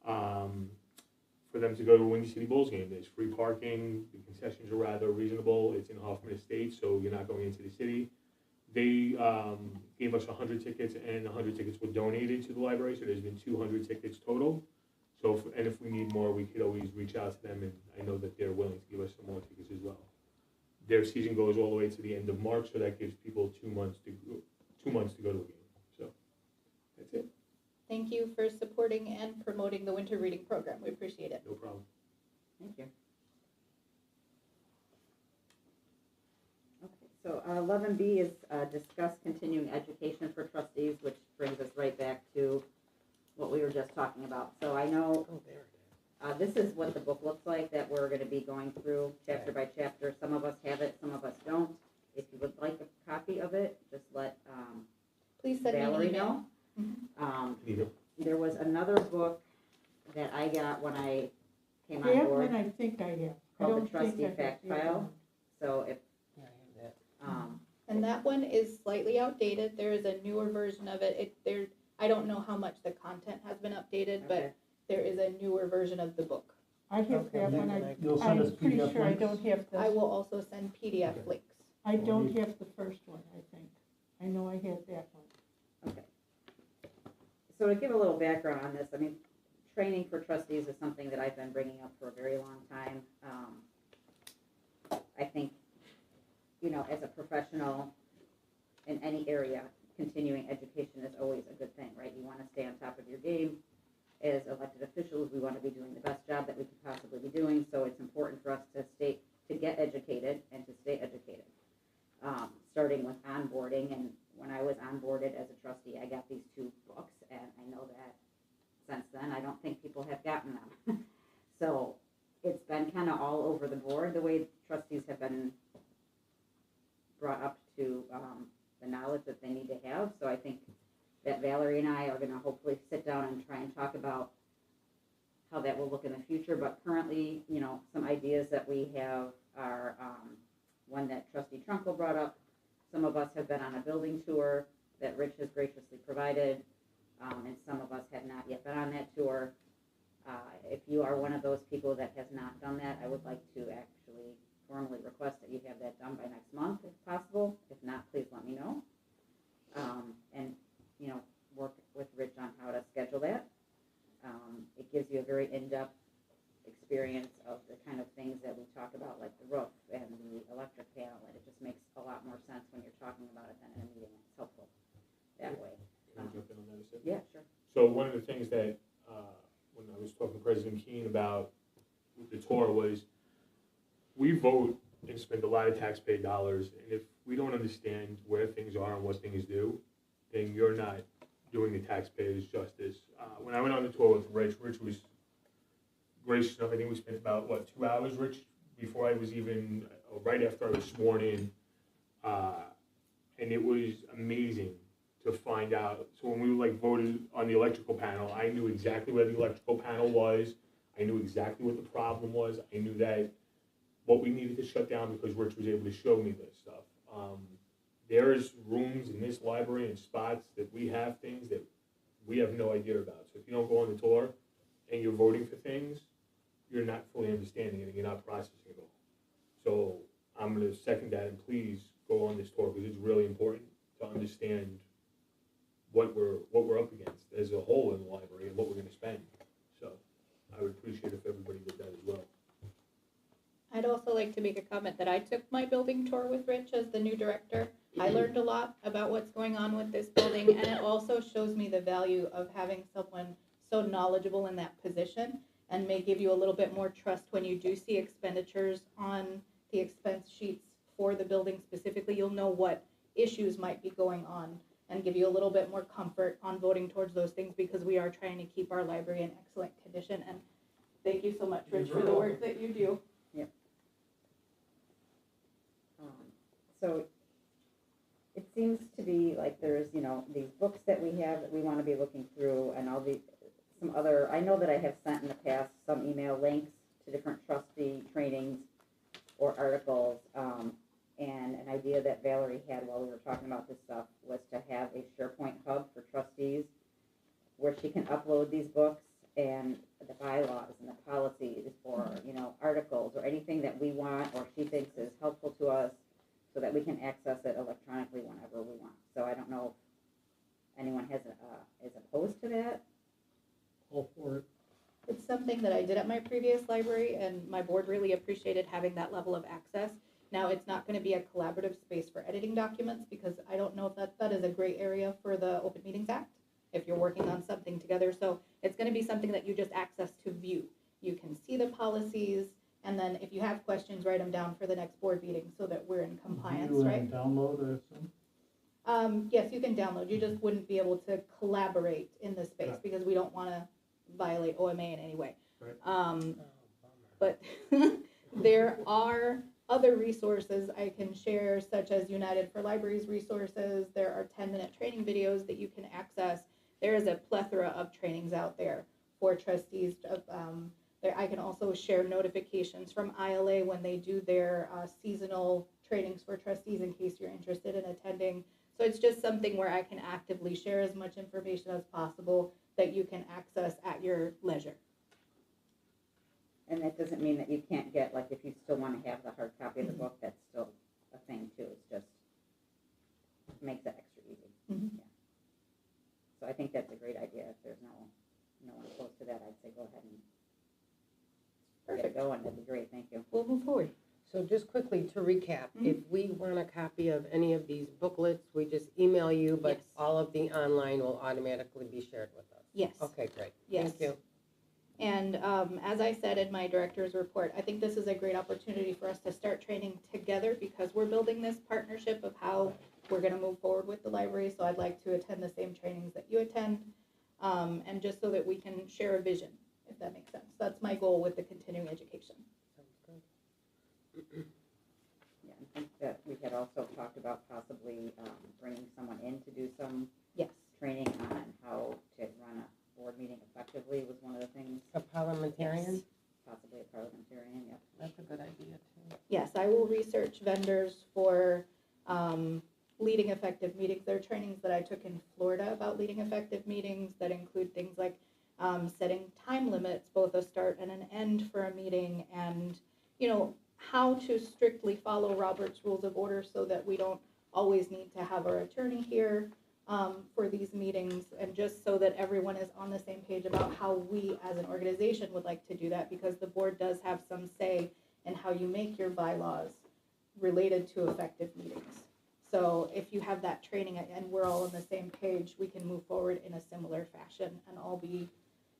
for them to go to a Windy City Bulls game. There's free parking, the concessions are rather reasonable. It's in Hoffman Estates, so you're not going into the city. They gave us 100 tickets, and 100 tickets were donated to the library, so there's been 200 tickets total. So, if we need more, we could always reach out to them, and I know that they're willing to give us some more tickets as well. Their season goes all the way to the end of March, so that gives people 2 months to go to a game. So, that's it. Thank you for supporting and promoting the winter reading program. We appreciate it. No problem. Thank you. Okay, so 11B is discuss continuing education for trustees, which brings us right back to what we were just talking about. So I know this is what the book looks like that we're going to be going through chapter by chapter. Some of us have it, some of us don't. If you would like a copy of it, just let Please send me an Valerie email. know. There was another book that I got when I came on That board one I think I have. I called don't the Trustee think I have Fact the other File. one. So if, And that one is slightly outdated. There is a newer version of it. I don't know how much the content has been updated, but okay. there is a newer version of the book. I have that one. You'll send us I'm pretty PDF sure I links? don't have I this. will also send PDF links. I don't have the first one, I think. I know I had that one. Okay. So to give a little background on this, I mean, training for trustees is something that I've been bringing up for a very long time. I think, you know, as a professional in any area, continuing education is always a good thing, right? You want to stay on top of your game. As elected officials, we want to be doing the best job that we could possibly be doing, so it's important for us to get educated and to stay educated. Starting with onboarding, and when I was onboarded as a trustee, I got these 2 books, and I know that since then, I don't think people have gotten them. So it's been kind of all over the board, the way trustees have been brought up to the knowledge that they need to have. So I think that Valerie and I are going to hopefully sit down and try and talk about how that will look in the future. But currently, you know, some ideas that we have are one that Trustee Trunkel brought up. Some of us have been on a building tour that Rich has graciously provided, and some of us have not yet been on that tour. If you are one of those people that has not done that, I would like to actually formally request that you have that done by next month, if possible. If not, please let me know. And, you know, work with Rich on how to schedule that. It gives you a very in-depth experience of the kind of things that we talk about, like the roof and the electric panel, and it just makes a lot more sense when you're talking about it than in a meeting. It's helpful that way. Can I jump in on that a second? Yeah, sure. So one of the things that, when I was talking to President Keene about the tour was, we vote and spend a lot of taxpayer dollars, and if we don't understand where things are and what things do, then you're not doing the taxpayers justice. When I went on the tour with Rich was gracious enough. I think we spent about, 2 hours, Rich, before I was even, right after I was sworn in. And it was amazing to find out. So when we voted on the electrical panel, I knew exactly where the electrical panel was. I knew exactly what the problem was. I knew that what we needed to shut down because Rich was able to show me this stuff. There's rooms in this library and spots that we have things that we have no idea about. So if you don't go on the tour and you're voting for things, you're not fully understanding it and you're not processing it all. So I'm going to second that, and please go on this tour because it's really important to understand what we're up against as a whole in the library and what we're going to spend. I would appreciate if everybody did that as well. I'd also like to make a comment that I took my building tour with Rich as the new director. I learned a lot about what's going on with this building, and it also shows me the value of having someone so knowledgeable in that position, and may give you a little bit more trust when you do see expenditures on the expense sheets for the building specifically. You'll know what issues might be going on and give you a little bit more comfort on voting towards those things, because we are trying to keep our library in excellent condition. And thank you so much, Rich, for the work that you do. So it seems to be like there's, you know, these books that we have that we want to be looking through, and some other, I know that I have sent in the past some email links to different trustee trainings or articles, and an idea that Valerie had while we were talking about this stuff was to have a SharePoint hub for trustees where she can upload these books and the bylaws and the policies for, you know, articles or anything that we want or she thinks is helpful to us, so that we can access it electronically whenever we want. So I don't know if anyone is opposed to that. All for it. It's something that I did at my previous library, and my board really appreciated having that level of access. Now, it's not going to be a collaborative space for editing documents, because I don't know if that is a gray area for the Open Meetings Act, if you're working on something together. So it's going to be something that you just access to view. You can see the policies, and then if you have questions, write them down for the next board meeting so that we're in compliance, View right? and download, I assume? Yes, you can download. You just wouldn't be able to collaborate in this space, Right. because we don't want to violate OMA in any way. Right. But there are other resources I can share, such as United for Libraries resources. There are 10-minute training videos that you can access. There is a plethora of trainings out there for trustees. I can also share notifications from ILA when they do their seasonal trainings for trustees, in case you're interested in attending. So it's just something where I can actively share as much information as possible that you can access at your leisure. And that doesn't mean that you can't get, like, if you still want to have the hard copy of the book, that's still a thing too. It's just makes it extra easy. Mhm. Yeah. So I think that's a great idea. If there's no one opposed to that, I'd say go ahead and get it going. That'd be great. Thank you. We'll move forward. So just quickly to recap, Mhm. if we want a copy of any of these booklets, we just email you, but Yes. all of the online will automatically be shared with us. Yes. Okay, great. Yes. Thank you. And as I said in my director's report, I think this is a great opportunity for us to start training together, because we're building this partnership of how we're going to move forward with the library. So I'd like to attend the same trainings that you attend, and just so that we can share a vision, if that makes sense. That's my goal with the continuing education. Sounds good. Yeah, I think that we had also talked about possibly bringing someone in to do some Yes. training on how to run a board meeting effectively was one of the things. A parliamentarian? Yes. Possibly a parliamentarian, yep. That's a good idea too. Yes, I will research vendors for leading effective meetings. There are trainings that I took in Florida about leading effective meetings that include things like setting time limits, both a start and an end for a meeting, and, you know, how to strictly follow Robert's Rules of Order so that we don't always need to have our attorney here for these meetings, and just so that everyone is on the same page about how we as an organization would like to do that, because the board does have some say in how you make your bylaws related to effective meetings. So if you have that training and we're all on the same page, we can move forward in a similar fashion and all be,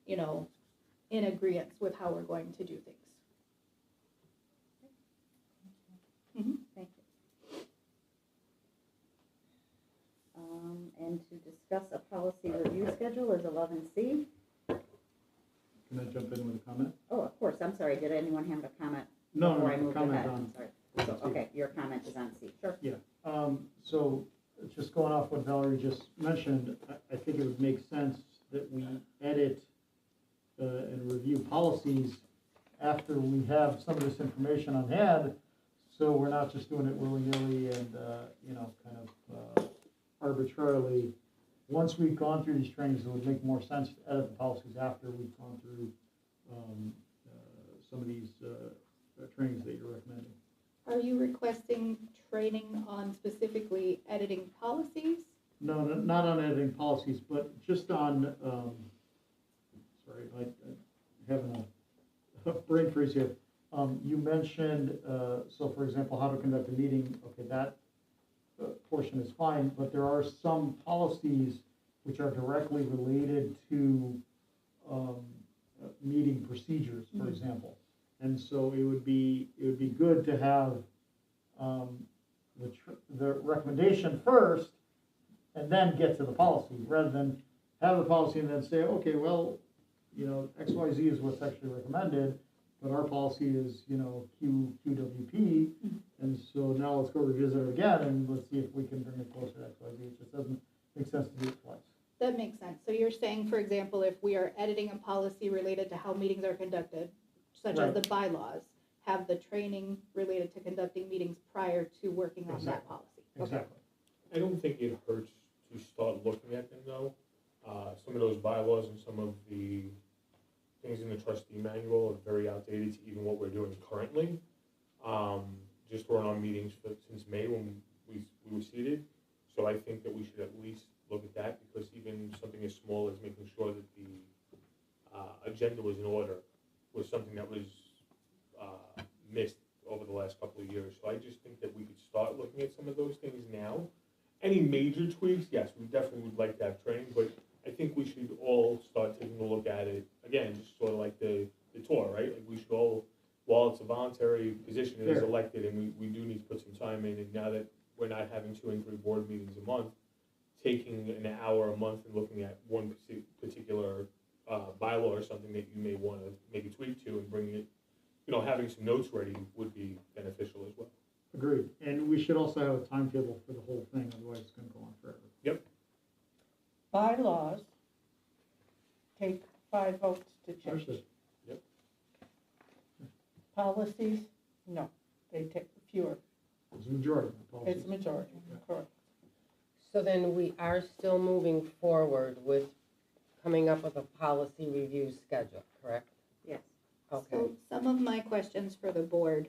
you know, in agreement with how we're going to do things. Thank you. And to discuss a policy review schedule is 11C. Can I jump in with a comment? Oh, of course, I'm sorry, did anyone have a comment? No, before I no, moved comment ahead? on. Sorry. So, okay, your comment is on C, sure. Yeah, so just going off what Valerie just mentioned, I think it would make sense that we edit and review policies after we have some of this information on hand, so we're not just doing it willy-nilly and, kind of arbitrarily. Once we've gone through these trainings, it would make more sense to edit the policies after we've gone through some of these trainings that you're recommending. Are you requesting training on specifically editing policies? No, not on editing policies, but just on, sorry, I having a brain freeze here. You mentioned, so for example, how to conduct a meeting, okay, that portion is fine, but there are some policies which are directly related to meeting procedures, for example. And so it would be good to have the recommendation first and then get to the policy, rather than have the policy and then say, okay, well, you know, X, Y, Z is what's actually recommended, but our policy is, you know, QWP, and so now let's go revisit it again, and let's see if we can bring it closer to X, Y, Z. It just doesn't make sense to do it twice. That makes sense. So you're saying, for example, if we are editing a policy related to how meetings are conducted, such as Right. the bylaws, have the training related to conducting meetings prior to working on that Exactly. policy. Okay. Exactly. I don't think it hurts to start looking at them though. Some of those bylaws and some of the things in the trustee manual are very outdated to even what we're doing currently. Just we're on meetings since May when we were seated. So I think that we should at least look at that, because even something as small as making sure that the agenda was in order was something that was missed over the last couple of years. So I just think that we could start looking at some of those things now. Any major tweaks, yes, we definitely would like to have training, but I think we should all start taking a look at it, again, just sort of like the tour, right? Like we should all, while it's a voluntary position, it is Sure. elected, and we do need to put some time in, and now that we're not having 2 and 3 board meetings a month, taking an hour a month and looking at one particular bylaw or something that you may want to make a tweak to and bringing it, you know, having some notes ready would be beneficial as well. Agreed. And we should also have a timetable for the whole thing, otherwise it's gonna go on forever. Yep. Bylaws take 5 votes to change. Understood. Yep. Policies, no, they take fewer. It's a majority of the policies. It's a majority, correct. So then we are still moving forward with coming up with a policy review schedule, correct? Yes. Okay. So some of my questions for the board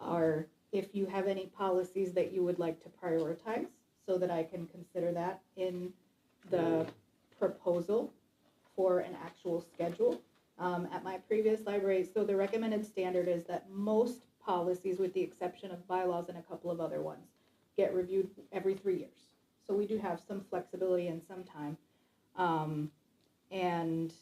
are if you have any policies that you would like to prioritize, so that I can consider that in the proposal for an actual schedule. At my previous library, so the recommended standard is that most policies, with the exception of bylaws and a couple of other ones, get reviewed every 3 years. So we do have some flexibility and some time. And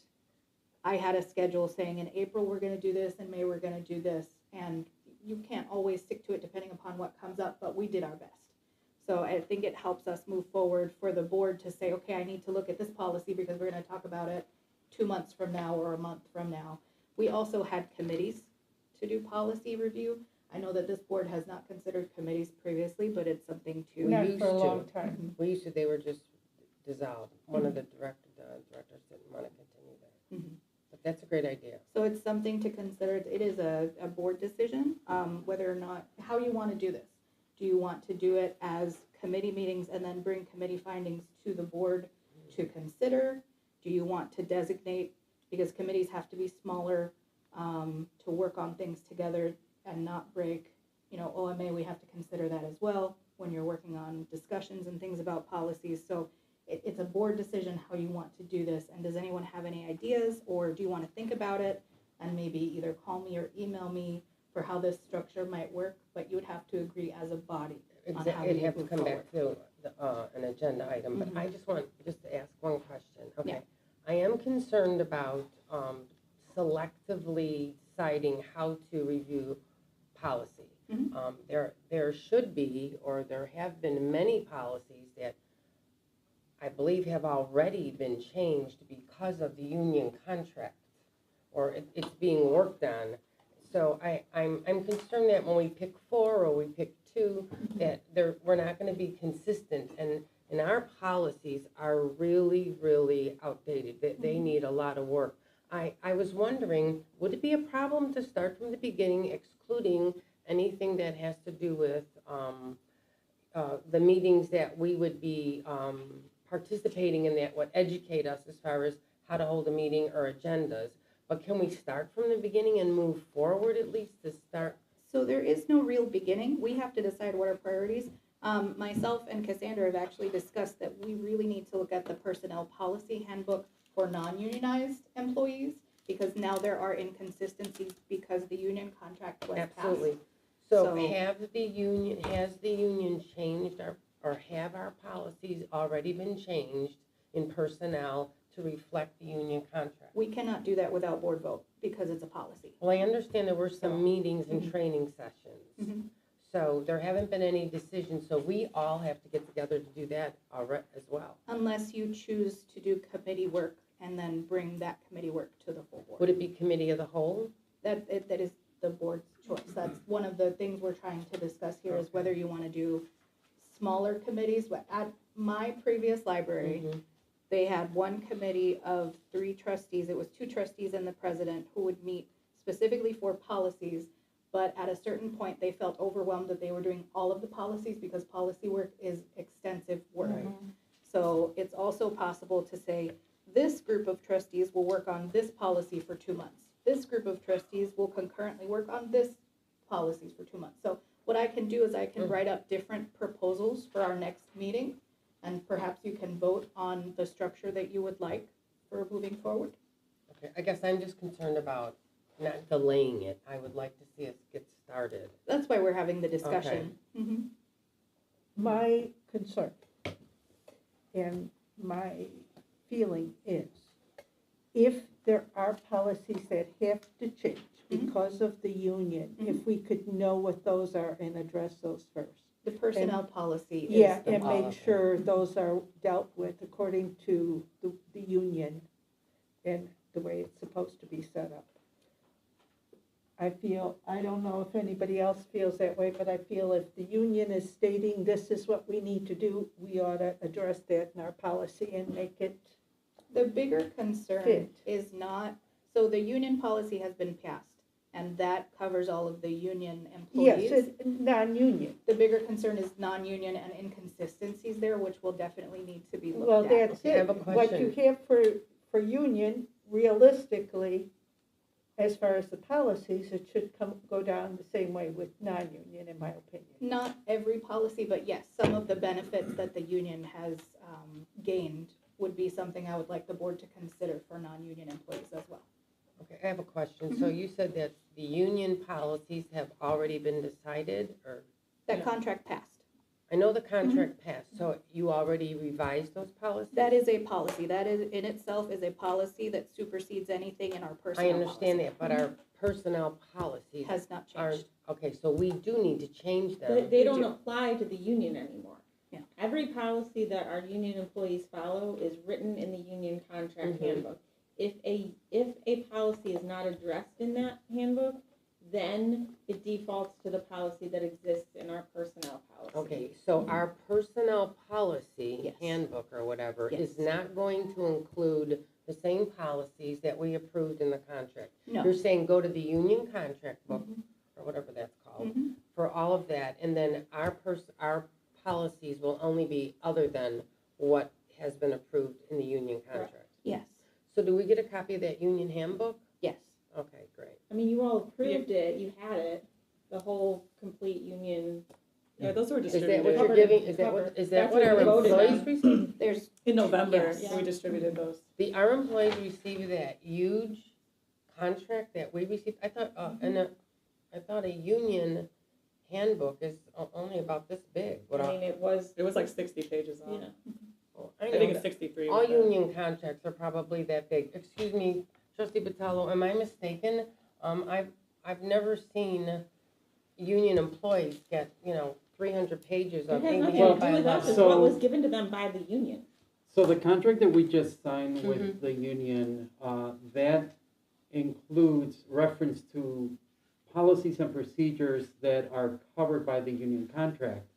I had a schedule saying in April we're gonna do this, in May we're gonna do this, and you can't always stick to it depending upon what comes up, but we did our best. So I think it helps us move forward for the board to say, okay, I need to look at this policy because we're gonna talk about it 2 months from now or a month from now. We also had committees to do policy review. I know that this board has not considered committees previously, but it's something to. Not used for a to. long time. We used to, they were just dissolved. One of the directors didn't want to continue there. Mhm. But that's a great idea. So it's something to consider. It is a board decision, whether or not, how you want to do this. Do you want to do it as committee meetings and then bring committee findings to the board to consider? Do you want to designate, because committees have to be smaller, to work on things together and not break, you know, OMA, we have to consider that as well when you're working on discussions and things about policies. So it's a board decision how you want to do this. And does anyone have any ideas, or do you want to think about it and maybe either call me or email me for how this structure might work? But you would have to agree as a body on how It'd you have to move come forward. back to an agenda item, but I just want to ask one question. Okay. Yeah. I am concerned about selectively deciding how to review policy. Mhm. There should be, or there have been many policies that I believe have already been changed because of the union contract, or it's being worked on. So I'm concerned that when we pick 4 or we pick 2, that we're not gonna be consistent, and our policies are really, really outdated. They need a lot of work. I was wondering, would it be a problem to start from the beginning, excluding anything that has to do with the meetings that we would be participating in, that would educate us as far as how to hold a meeting or agendas? But can we start from the beginning and move forward at least to start? So there is no real beginning. We have to decide what our priorities. Myself and Cassandra have actually discussed that we really need to look at the personnel policy handbook for non-unionized employees, because now there are inconsistencies because the union contract was passed. Absolutely. So So- has the union changed or have our policies already been changed in personnel to reflect the union contract? We cannot do that without board vote because it's a policy. Well, I understand there were some So- meetings and Mhm. training sessions. Mhm. So there haven't been any decisions, so we all have to get together to do that as well. Unless you choose to do committee work and then bring that committee work to the full board. Would it be committee of the whole? That is the board's choice. That's one of the things we're trying to discuss here is whether you want to do smaller committees. But at my previous library, Mhm. they had one committee of 3 trustees. It was 2 trustees and the president who would meet specifically for policies. But at a certain point, they felt overwhelmed that they were doing all of the policies because policy work is extensive work. So it's also possible to say, this group of trustees will work on this policy for 2 months. This group of trustees will concurrently work on this policies for 2 months. So what I can do is I can write up different proposals for our next meeting, and perhaps you can vote on the structure that you would like for moving forward. Okay, I guess I'm just concerned about not delaying it. I would like to see us get started. That's why we're having the discussion. Mhm. My concern and my feeling is, if there are policies that have to change because of the union, if we could know what those are and address those first. The personnel policy is. Yeah, the and make policy. sure those are dealt with according to the union and the way it's supposed to be set up. I don't know if anybody else feels that way, but I feel if the union is stating this is what we need to do, we ought to address that in our policy and make it, The bigger concern Fit. is not, so the union policy has been passed, and that covers all of the union employees. yes, it's non-union. The bigger concern is non-union and inconsistencies there, which will definitely need to be Well, looked at. that's Okay, I have it. a What you question. have for union, realistically, as far as the policies, it should go down the same way with non-union, in my opinion. Not every policy, but yes, some of the benefits that the union has gained would be something I would like the board to consider for non-union employees as well. Okay, I have a question. So you said that the union policies have already been decided, or? That contract passed. I know the contract passed, so you already revised those policies? That is a policy. That is, in itself, is a policy that supersedes anything in our I personnel understand policy. that, but our personnel policies Has not aren't, changed. okay, so we do need to change them. But they We don't do. apply to the union anymore. Yeah. Every policy that our union employees follow is written in the union contract Mhm. handbook. If a policy is not addressed in that handbook, then it defaults to the policy that exists in our personnel policy. Okay, so our personnel policy Yes. handbook or whatever is Yes. not going to include the same policies that we approved in the contract? No. You're saying go to the union contract book, Mhm. or whatever that's called, Mhm. for all of that, and then our policies will only be other than what has been approved in the union contract. Yes, So do we get a copy of that union handbook? yes. Okay, great. I mean, you all approved it, you had it, the whole complete union. Yeah, those were Is that distributed. what you're Covered. giving, is that what, Covered. is that That's what what our we voted employees on. receive? There's, In November, Yes. we distributed those. Our employees receive that huge contract that we received, I thought, I thought a union handbook is only about this big. What I mean, it was, It was like 60 pages long. yeah. I I know think it's that 63. all with that. union contracts are probably that big. Excuse me, trustee Batalo, am I mistaken? I've never seen union employees get, 300 pages It of has nothing English to do with us, it's So- what was given to them by the union. So the contract that we just signed Mhm. with the union, that includes reference to policies and procedures that are covered by the union contract.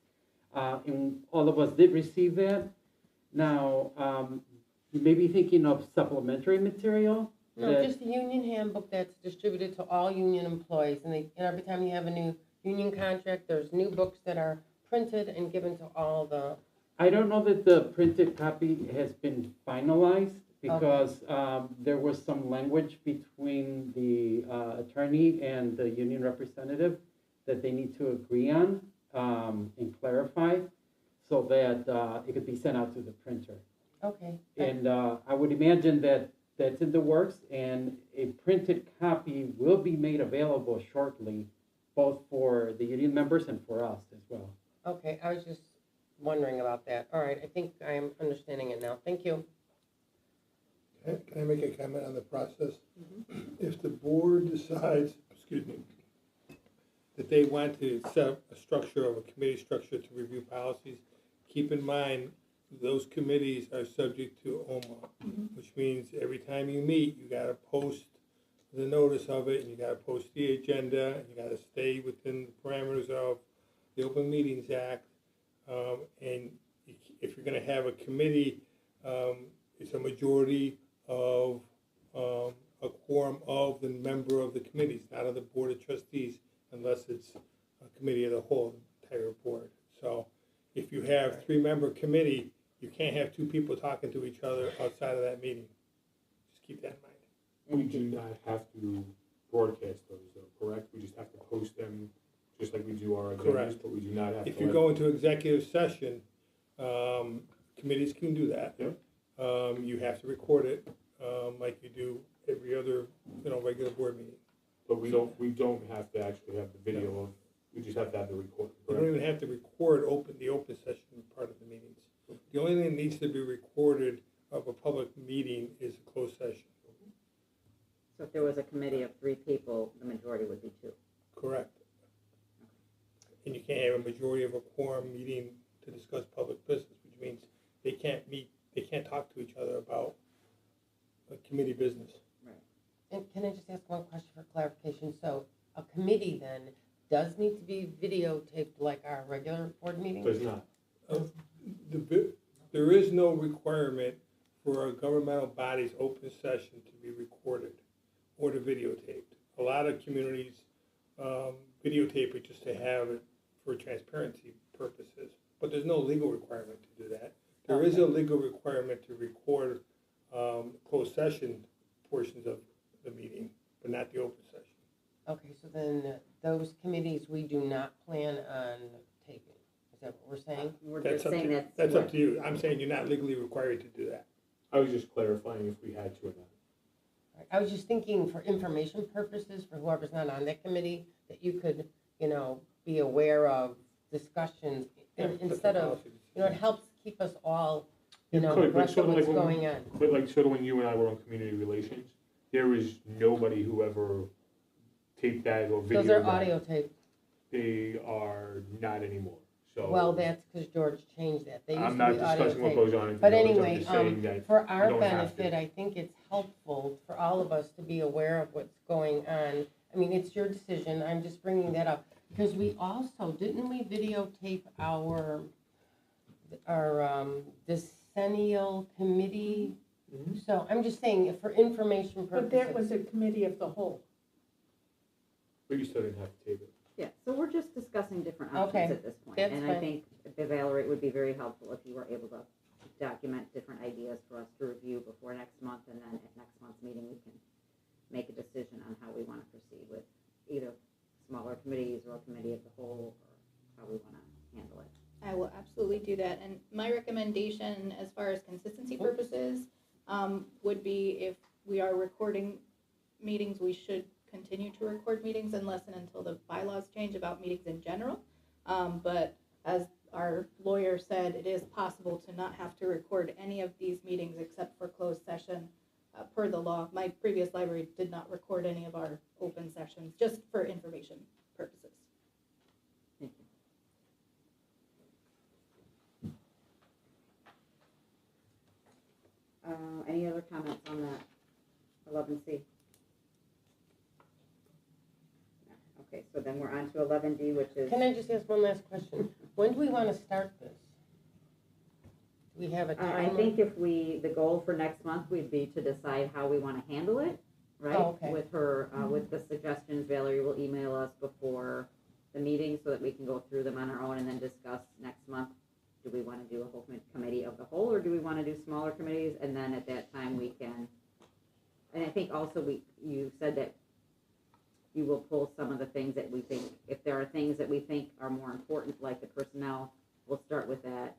And all of us did receive that. Now, you may be thinking of supplementary material. No, that- just the union handbook that's distributed to all union employees, and every time you have a new union contract, there's new books that are printed and given to all the, I don't know that the printed copy has been finalized because there was some language between the attorney and the union representative that they need to agree on and clarify so that it could be sent out to the printer. okay. And I would imagine that that's in the works, and a printed copy will be made available shortly, both for the union members and for us as well. Okay, I was just wondering about that. All right, I think I'm understanding it now. Thank you. Can I make a comment on the process? If the board decides, excuse me, that they want to set up a structure of a committee structure to review policies, keep in mind, those committees are subject to OMA, which means every time you meet, you gotta post the notice of it, and you gotta post the agenda, and you gotta stay within the parameters of the Open Meetings Act. And if you're gonna have a committee, it's a majority of a quorum of the member of the committees, not of the Board of Trustees, unless it's a committee of the whole, the entire board. So if you have 3-member committee, you can't have 2 people talking to each other outside of that meeting. Just keep that in mind. We do not have to broadcast those though, correct? We just have to post them just like we do our agendas, Correct. but we do not have to. If you go into executive session, committees can do that. Yep. You have to record it, like you do every other, regular board meeting. But we don't have to actually have the video of, we just have to have the recording, You correct? don't even have to record the open session part of the meetings. The only thing that needs to be recorded of a public meeting is a closed session. So if there was a committee of 3 people, the majority would be 2. Correct. And you can't have a majority of a quorum meeting to discuss public business, which means they can't meet, they can't talk to each other about committee business. And can I just ask one question for clarification? So a committee then does need to be videotaped like our regular board meetings? Does not. There is no requirement for a governmental body's open session to be recorded or to videotaped. A lot of communities videotape it just to have it for transparency purposes, but there's no legal requirement to do that. There is a legal requirement to record closed session portions of the meeting, but not the open session. Okay, so then those committees, we do not plan on taping. Is that what we're saying? We're That's just up saying to, that's. that's up to you. I'm saying you're not legally required to do that. I was just clarifying if we had to or not. I was just thinking for information purposes, for whoever's not on that committee, that you could, be aware of discussions instead of, it helps keep us all, You could, but abreast sort of of what's like when- going on. But like sort of when you and I were on community relations, there was nobody who ever taped that or videoed that. Those are audio taped. They are not anymore, so. Well, that's because George changed that. They used to I'm be not audio discussing what taped. goes on in the But village, I'm anyway, just saying that for we our don't have to. benefit, I think it's helpful for all of us to be aware of what's going on. I mean, it's your decision, I'm just bringing that up, because we also, didn't we videotape our decennial committee? So I'm just saying, for information But purposes. that was a committee of the whole. But you still didn't have to tape it. Yeah, so we're just discussing different Okay, options at this point. that's And I fine. think, Valerie, it would be very helpful if you were able to document different ideas for us to review before next month, and then at next month's meeting, we can make a decision on how we want to proceed with either smaller committees or a committee of the whole, or how we want to handle it. I will absolutely do that. And my recommendation, as far as consistency purposes, would be if we are recording meetings, we should continue to record meetings unless and until the bylaws change about meetings in general. But as our lawyer said, it is possible to not have to record any of these meetings except for closed session per the law. My previous library did not record any of our open sessions, just for information purposes. Thank you. Any other comments on that 11C? No. Okay, so then we're on to 11D, which is. Can I just ask one last question? When do we want to start this? Do we have a I timeline? think the goal for next month would be to decide how we want to handle it, right? Oh, okay. With her, with the suggestions, Valerie will email us before the meeting so that we can go through them on our own and then discuss next month. Do we want to do a whole committee of the whole, or do we want to do smaller committees? And then at that time, we can, and I think also you said that you will pull some of the things that we think, if there are things that we think are more important, like the personnel, we'll start with that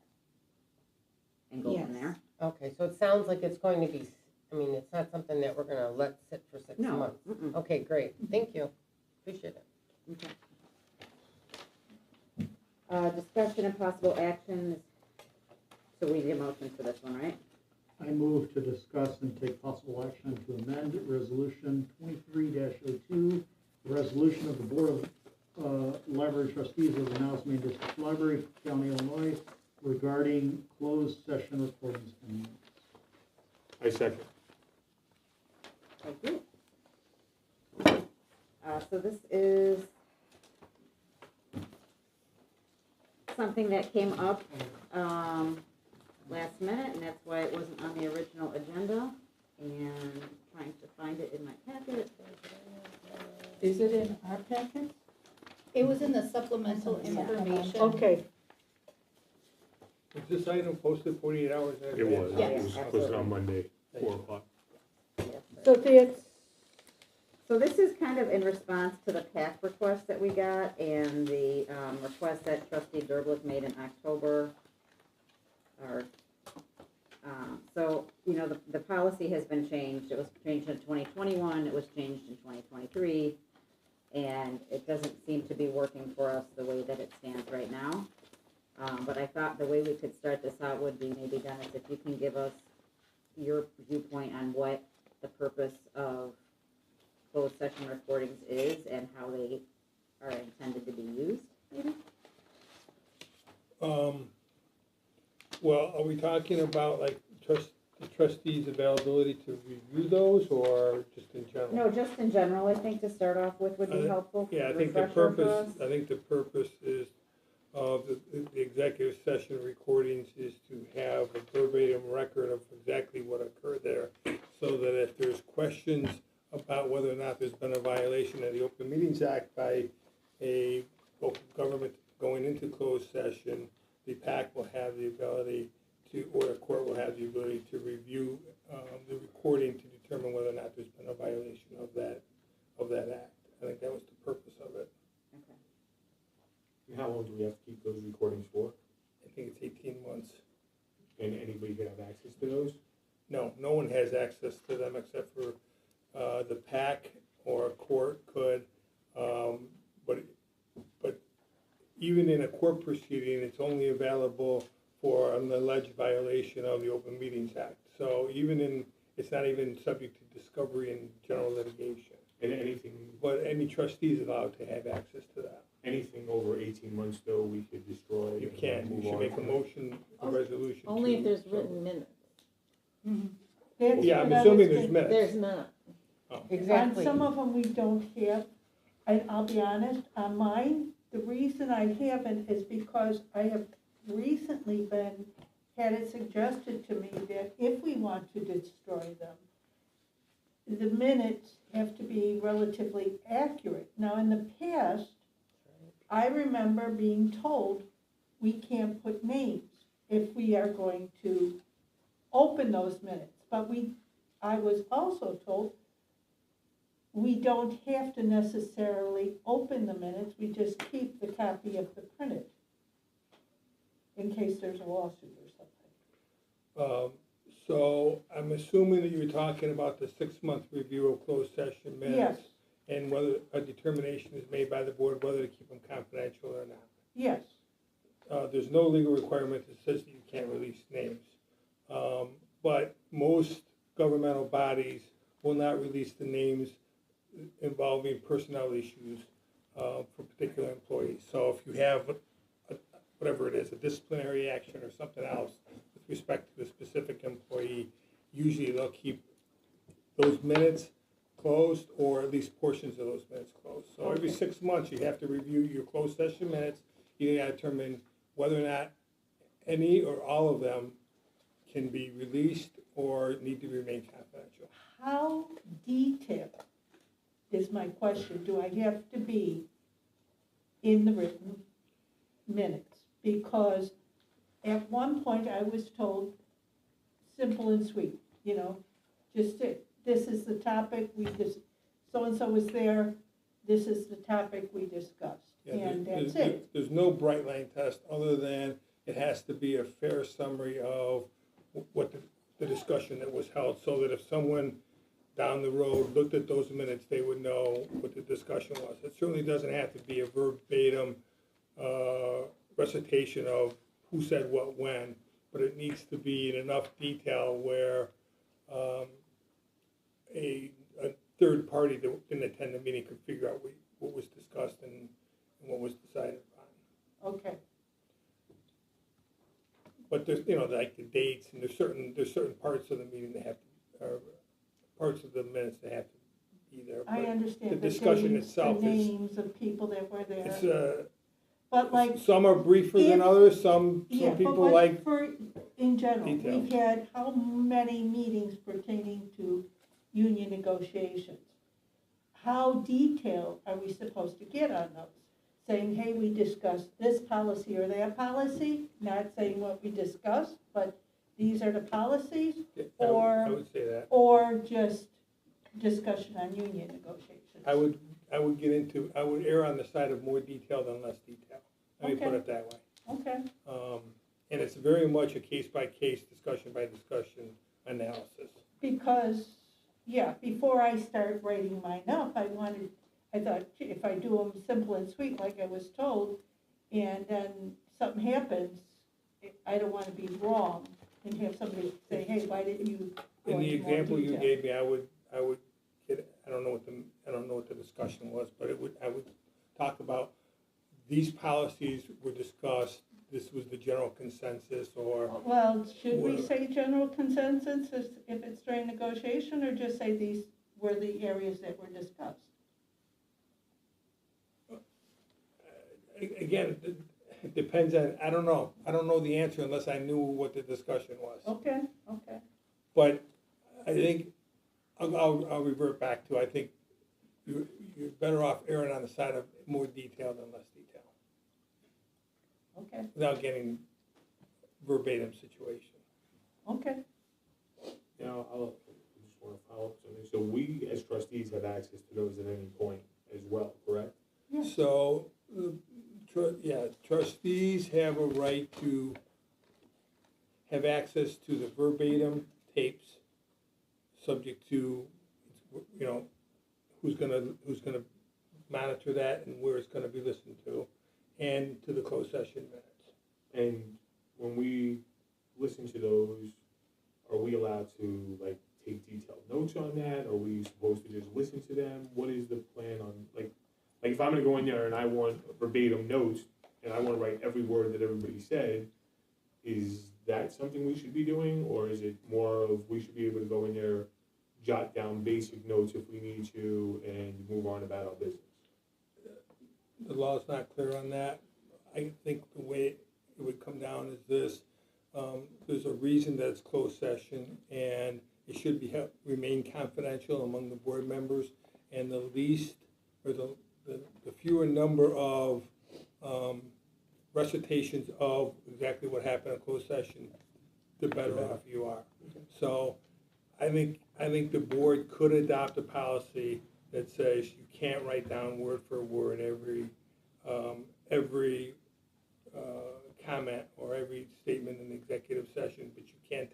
and go from Yes. there. Okay, so it sounds like it's going to be, it not something that we're gonna let sit for 6 No, months. mm-mm. Okay, great, thank you, appreciate it. Okay. Discussion and possible actions, so we need a motion for this one, right? I move to discuss and take possible action to amend resolution 23-02, the resolution of the Board of Library Trustees of the Niles Main District Library, County, Illinois, regarding closed session recordings and minutes. I second. Thank you. So this is something that came up, last minute, and that's why it wasn't on the original agenda, and trying to find it in my packet. Is it in our packet? It was in the supplemental information. Okay, Was this item posted 48 hours in It advance? was, Yes. it was posted on Monday, 4 o'clock. so that's, So this is kind of in response to the PAC request that we got, and the, request that trustee Derblick made in October. Or, so, you know, the policy has been changed. It was changed in 2021, it was changed in 2023, and it doesn't seem to be working for us the way that it stands right now. But I thought the way we could start this out would be maybe, Dennis, if you can give us your viewpoint on what the purpose of closed session recordings is and how they are intended to be used, maybe? Well, are we talking about like the trustees' availability to review those, or just in general? No, just in general, I think to start off with would be helpful. Yeah, I think the refresher for purpose, us. I think the purpose is, of the executive session recordings is to have a verbatim record of exactly what occurred there, so that if there's questions about whether or not there's been a violation of the Open Meetings Act by a local government going into closed session, the PAC will have the ability to, or the court will have the ability to review the recording to determine whether or not there's been a violation of that act. I think that was the purpose of it. Okay. And how long do we have to keep those recordings for? I think it's 18 months. And anybody can have access to those? No, no one has access to them except for the PAC or a court could, but even in a court proceeding, it's only available for an alleged violation of the Open Meetings Act. So it's not even subject to discovery in general litigation. And anything, But any trustee is allowed to have access to that. anything over 18 months though, we could destroy. You and can, you move should on make a from it. motion, a resolution. Only to- if there's written minutes. that's Yeah, I'm what I was assuming there's thinking. minutes. There's not. Oh. On Exactly. some of them we don't have, and I'll be honest, on mine, the reason I haven't is because I have recently had it suggested to me that if we want to destroy them, the minutes have to be relatively accurate. Now, in the past, I remember being told we can't put names if we are going to open those minutes. But I was also told we don't have to necessarily open the minutes, we just keep the copy of the printed in case there's a lawsuit or something. So I'm assuming that you're talking about the 6-month review of closed session minutes. Yes. And whether a determination is made by the board whether to keep them confidential or not. Yes, There's no legal requirement that says that you can't release names. But most governmental bodies will not release the names involving personnel issues for particular employees. So if you have whatever it is, a disciplinary action or something else with respect to a specific employee, usually they'll keep those minutes closed, or at least portions of those minutes closed. So every 6 months, you have to review your closed session minutes. You gotta determine whether or not any or all of them can be released or need to remain confidential. how detailed is my question, do I have to be in the written minutes? Because at one point I was told, simple and sweet, just this is the topic, so-and-so was there, this is the topic we discussed, Yeah, and there's- that's it. There's no bright line test other than it has to be a fair summary of what the discussion that was held, so that if someone down the road looked at those minutes, they would know what the discussion was. It certainly doesn't have to be a verbatim recitation of who said what when, but it needs to be in enough detail where a third party that didn't attend the meeting could figure out what was discussed and what was decided upon. Okay. But there's, like the dates, and there's certain parts of the meeting that have to, or parts of the minutes that have to be there. I But understand the the discussion dates, itself the is, names of people that were there. it's, But like, some are briefer than if- others, some yeah, but people what like, for, in general, detail. we've had how many meetings pertaining to union negotiations? How detailed are we supposed to get on those? Saying, hey, we discussed this policy or that policy, not saying what we discussed, but these are the policies, I or, would say that. or just discussion on union negotiations. I would err on the side of more detail than less detail. Let me put Okay. it that way. Okay, And it's very much a case-by-case, discussion-by-discussion analysis. because, yeah, before I start writing mine up, I thought, gee, if I do them simple and sweet like I was told, and then something happens, I don't wanna be wrong and have somebody say, hey, why didn't you go In the into more example you detail? gave me, I would get, I don't know what the discussion was, but I would talk about, these policies were discussed, this was the general consensus, or, Well, should we Or- say general consensus if it's during negotiation, or just say these were the areas that were discussed? again, it depends on, I don't know the answer unless I knew what the discussion was. Okay, okay. But I think, I'll revert back to, I think you're better off erring on the side of more detail than less detail, Okay, without getting verbatim situation. okay. Now, I just want to follow up something. So we, as trustees, have access to those at any point as well, correct? So, trustees have a right to have access to the verbatim tapes, subject to, who's gonna monitor that and where it's gonna be listened to, and to the closed session minutes. And when we listen to those, are we allowed to like take detailed notes on that? Are we supposed to just listen to them? What is the plan on, like if I'm gonna go in there and I want verbatim notes and I wanna write every word that everybody said, is that something we should be doing? Or is it more of we should be able to go in there, jot down basic notes if we need to, and move on about our business? The law's not clear on that. I think the way it would come down is this, there's a reason that it's closed session, and it should be, remain confidential among the board members, and the least, or the fewer number of, recitations of exactly what happened in closed session, the better off you are. So, I think the board could adopt a policy that says you can't write down word for word every comment or every statement in the executive session, but you can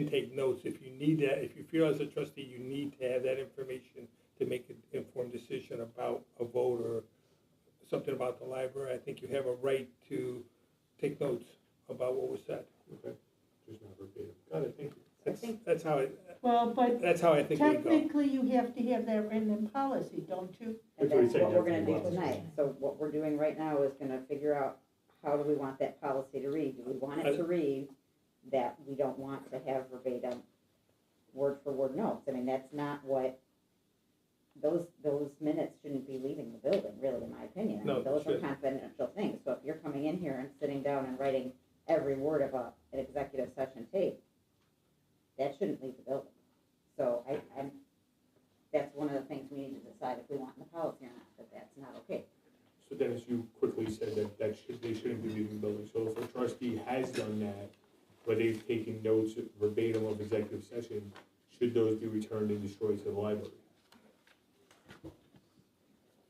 take notes if you need that. If you feel as a trustee you need to have that information to make an informed decision about a vote or something about the library, I think you have a right to take notes about what was said. Okay, just not verbatim. Got it, thank you. That's how Well, but that's how I think it would go. technically you have to have that written in policy, don't you? And That's what he that's said, what we're that's gonna what do he wants. tonight. So what we're doing right now is gonna figure out how do we want that policy to read? Do we want it to read that we don't want to have verbatim, word for word notes? I mean, that's not what, those minutes shouldn't be leaving the building, really, in my opinion. I No, mean, they those are shouldn't. confidential things. So if you're coming in here and sitting down and writing every word of an executive session tape, that shouldn't leave the building. So that's one of the things we need to decide if we want in the policy or not, that that's not okay. So Dennis, you quickly said they shouldn't be leaving the building. So if a trustee has done that, where they've taken notes verbatim of executive session, should those be returned and destroyed to the library?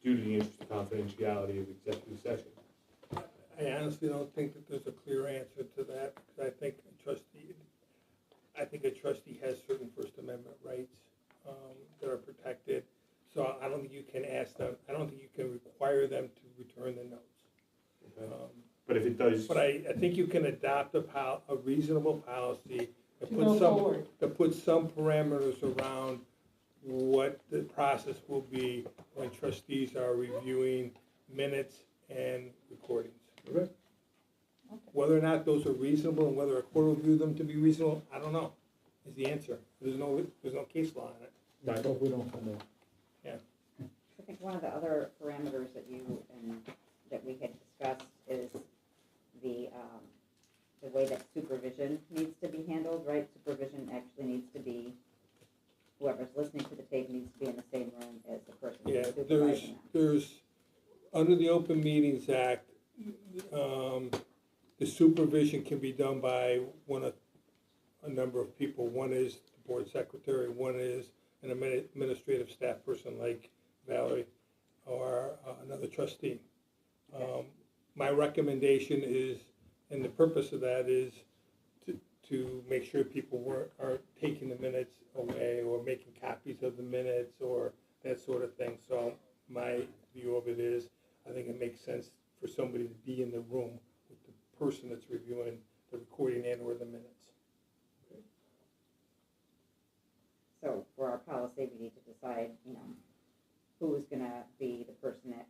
Due to the interest of confidentiality of executive session. I honestly don't think that there's a clear answer to that, because I think a trustee, I think a trustee has certain First Amendment rights that are protected. So I don't think you can ask them, I don't think you can require them to return the notes. But if it does, But I think you can adopt a reasonable policy that To go puts some, forward. that puts some parameters around what the process will be when trustees are reviewing minutes and recordings. Okay. Whether or not those are reasonable and whether a court will view them to be reasonable, I don't know, is the answer. There's no case law on it. Right, but we don't know. I think one of the other parameters that that we had discussed is the way that supervision needs to be handled, right? Supervision actually needs to be, whoever's listening to the tape needs to be in the same room as the person Yeah, who's supervising them. there's, under the Open Meetings Act, the supervision can be done by a number of people. One is the board secretary, one is an administrative staff person like Valerie, or another trustee. My recommendation is, and the purpose of that is to make sure people aren't taking the minutes away or making copies of the minutes or that sort of thing. So my view of it is, I think it makes sense for somebody to be in the room with the person that's reviewing the recording and or the minutes. So for our policy, we need to decide, who's gonna be the person that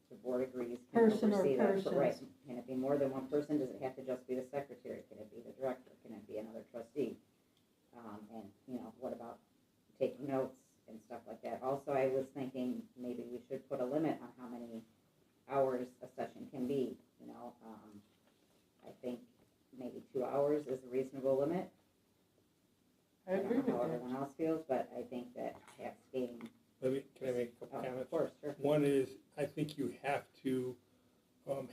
the board agrees can Person or oversee that. persons. Right. Can it be more than one person? Does it have to just be the secretary? Can it be the director? Can it be another trustee? And, what about taking notes and stuff like that? Also, I was thinking maybe we should put a limit on how many hours a session can be, I think maybe 2 hours is a reasonable limit. I agree with don't know how that. everyone else feels, but I think that cascading. Can I make a couple comments? Of course, sure. One is, I think you have to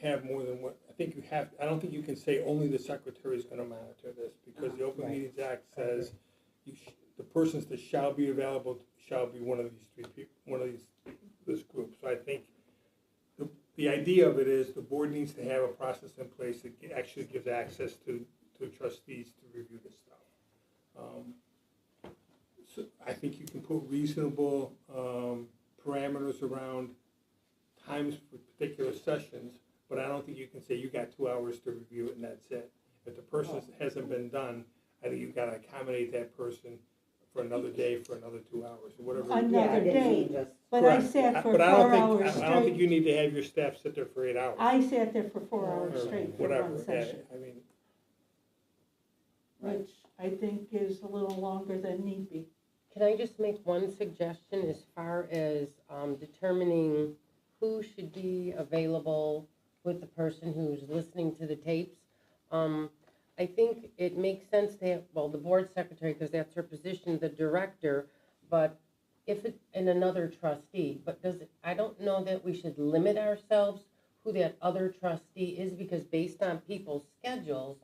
have more than one, I don't think you can say only the secretary is gonna monitor this, because the Open Right. Meetings Act says the persons that shall be available shall be one of these three people, this group. So I think the idea of it is the board needs to have a process in place that actually gives access to trustees to review this stuff. So I think you can put reasonable parameters around times for particular sessions, but I don't think you can say you got 2 hours to review it and that's it. If the person hasn't been done, I think you've got to accommodate that person for another day, for another 2 hours, or whatever. Another day, but I Correct. sat for But 4 hours I don't think straight. you need to have your staff sit there for 8 hours. I sat there for 4 hours or straight for whatever. one Yeah, session, I mean, which I think is a little longer than need be. Can I just make one suggestion as far as determining who should be available with the person who's listening to the tapes? I think it makes sense to have, well, the board secretary, because that's her position, the director, but if it, and another trustee, but I don't know that we should limit ourselves who that other trustee is, because based on people's schedules,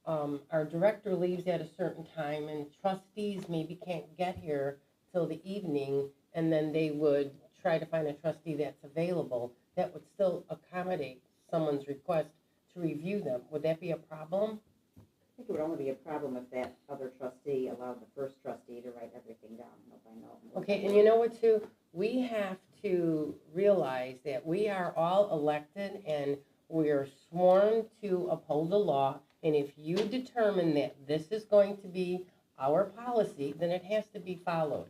our director leaves at a certain time and trustees maybe can't get here till the evening, and then they would try to find a trustee that's available that would still accommodate someone's request to review them. Would that be a problem? I think it would only be a problem if that other trustee allowed the first trustee to write everything down, note by note. Okay, and you know what too? We have to realize that we are all elected and we are sworn to uphold the law. And if you determine that this is going to be our policy, then it has to be followed.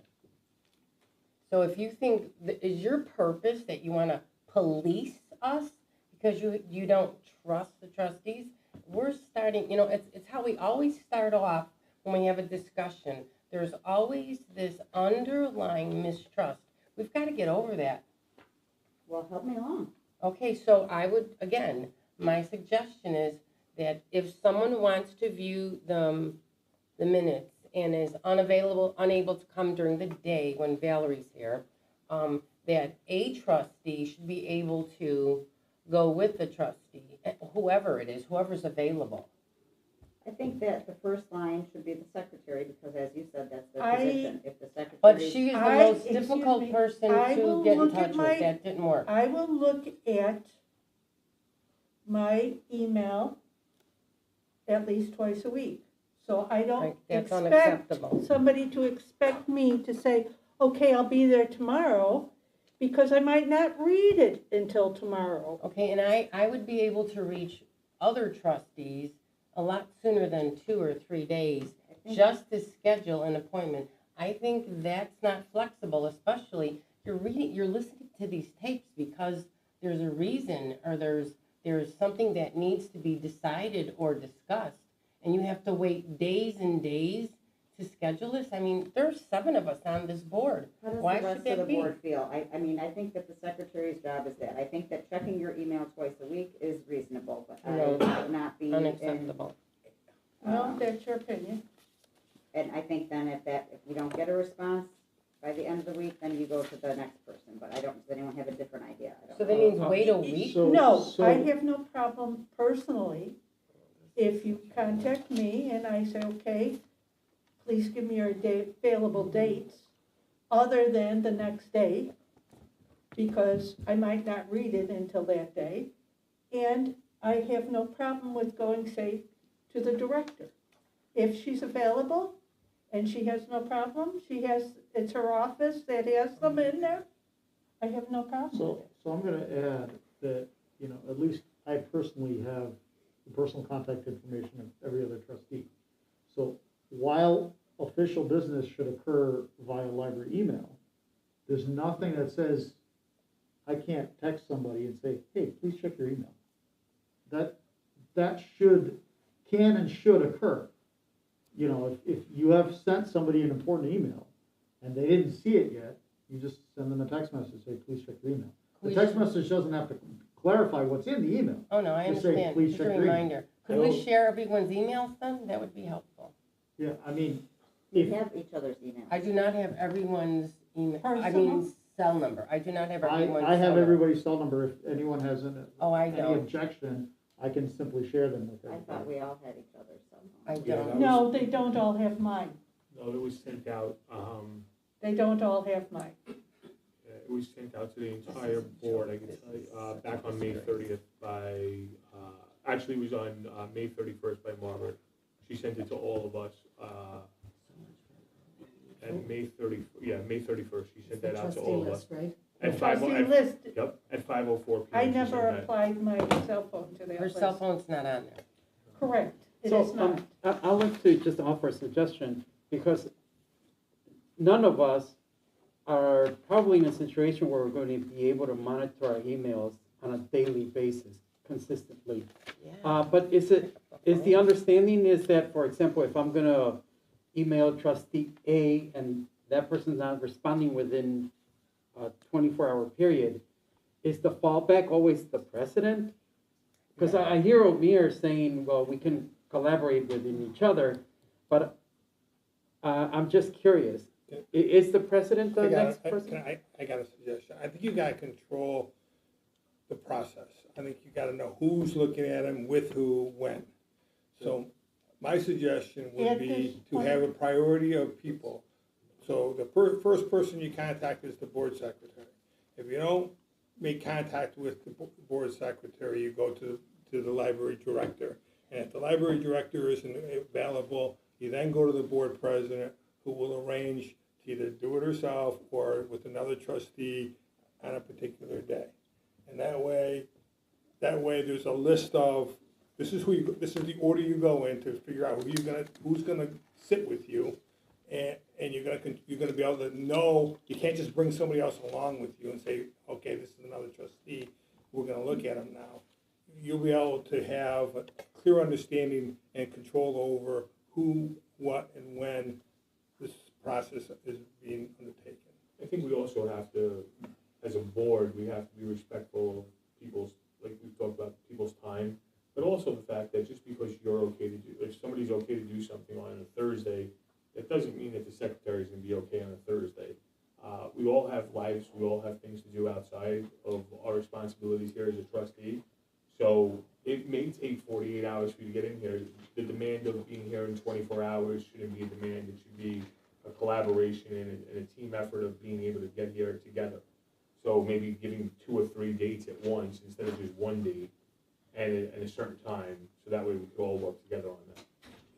So if you think, is your purpose that you want to police us because you don't trust the trustees? We're starting, it's how we always start off when we have a discussion. There's always this underlying mistrust. We've got to get over that. Well, help me along. Okay, so I would, again, my suggestion is that if someone wants to view the minutes and is unable to come during the day when Valerie's here, that a trustee should be able to go with the trustee, whoever it is, whoever's available. I think that the first line should be the secretary, because as you said, that's their position. If the secretary. But she is the most difficult person to get in touch with. That didn't work. I will look at my email at least twice a week. So I don't Right, that's expect unacceptable. somebody to expect me to say, okay, I'll be there tomorrow, because I might not read it until tomorrow. Okay, and I would be able to reach other trustees a lot sooner than 2 or 3 days, just to schedule an appointment. I think that's not flexible, especially you're listening to these tapes because there's a reason, or there's something that needs to be decided or discussed, and you have to wait days and days to schedule this. I mean, there's 7 of us on this board. How does Why the rest should that of the be? board feel? I mean, I think that the secretary's job is that. I think that checking your email twice a week is reasonable, but I No, would not be. Unacceptable. No, that's your opinion. And I think then if you don't get a response by the end of the week, then you go to the next person, but does anyone have a different idea? I don't So know. that means wait a week? No, I have no problem personally if you contact me and I say, okay, please give me your available dates other than the next day, because I might not read it until that day. And I have no problem with going, say, to the director. If she's available and she has no problem, it's her office that has them in there, I have no problem with it. So I'm gonna add that, at least I personally have the personal contact information of every other trustee. So while official business should occur via library email, there's nothing that says I can't text somebody and say, hey, please check your email. That can and should occur. If you have sent somebody an important email and they didn't see it yet, you just send them a text message, say, please check your email. The text message doesn't have to clarify what's in the email. Oh, no, I Just say, understand. please Just a check your email. reminder. Could we share everyone's emails then? That would be helpful. Yeah, I mean, We have each other's emails. I do not have everyone's email, Personal? cell number. I do not have everyone's I have cell number. everybody's cell number. If anyone has any don't. objection, I can simply share them with I everybody. thought we all had each other's cell I phones. don't. No, they don't all have mine. No, it was sent out, They don't all have mine. it was sent out to the entire board, I can tell you, back on May 30th actually it was on May 31st by Margaret. She sent it to all of us, and May 31st, she sent that out to all of us. Right? At Trustee list, at 5:04 p.m. I she never sent that. applied my cell phone to that Her list. cell phone's not on there. Correct, it So, is not. I'd like to just offer a suggestion, because none of us are probably in a situation where we're going to be able to monitor our emails on a daily basis consistently. Yeah. But is the understanding is that, for example, if I'm gonna email trustee A and that person's not responding within a 24-hour period, is the fallback always the precedent? Because I hear Omir saying, well, we can collaborate within each other, but I'm just curious. Is the precedent the next person? I got a suggestion. I think you gotta control the process. I think you gotta know who's looking at them, with who, when. So my suggestion would At be this to have a priority of people. So the first person you contact is the board secretary. If you don't make contact with the board secretary, you go to the library director. And if the library director isn't available, you then go to the board president, who will arrange to either do it herself or with another trustee on a particular day. And that way there's a list of, this is the order you go in to figure out who's gonna sit with you. And you're gonna be able to know, you can't just bring somebody else along with you and say, okay, this is another trustee, we're gonna look at them now. You'll be able to have a clear understanding and control over who, what, and when this process is being undertaken. I think we also have to, as a board, we have to be respectful of people's, like we've talked about, people's time, but also the fact that just because you're okay to do, if somebody's okay to do something on a Thursday, that doesn't mean that the secretary's gonna be okay on a Thursday. We all have lives, we all have things to do outside of our responsibilities here as a trustee. So it may take 48 hours for you to get in here. The demand of being here in 24 hours shouldn't be a demand, it should be a collaboration and a team effort of being able to get here together. So maybe giving 2 or 3 dates at once instead of just one date and at a certain time, so that way we could all work together on that.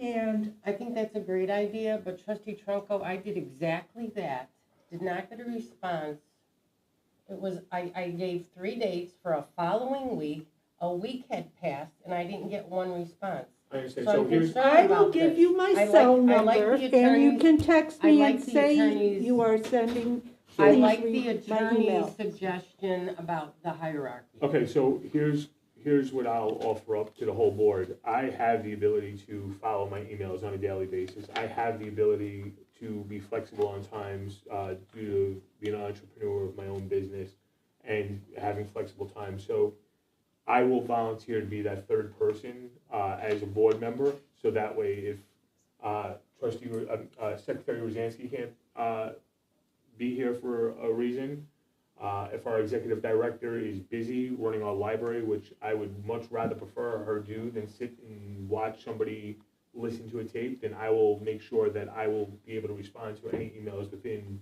And I think that's a great idea, but trustee Trunko, I did exactly that, did not get a response. It was, I gave 3 dates for a following week, a week had passed, and I didn't get one response. I understand, So so I'm here's, concerned I will about give this. you my I cell like number, the and you attorney's- can text I me like and the say attorney's- you are sending, I please like the read my attorney's email. suggestion about the hierarchy. okay, so here's what I'll offer up to the whole board. I have the ability to follow my emails on a daily basis. I have the ability to be flexible on times, due to being an entrepreneur of my own business and having flexible time. So I will volunteer to be that third person, as a board member, so that way if, Secretary Rosansky can't, be here for a reason, if our executive director is busy running our library, which I would much rather prefer her do than sit and watch somebody listen to a tape, then I will make sure that I will be able to respond to any emails within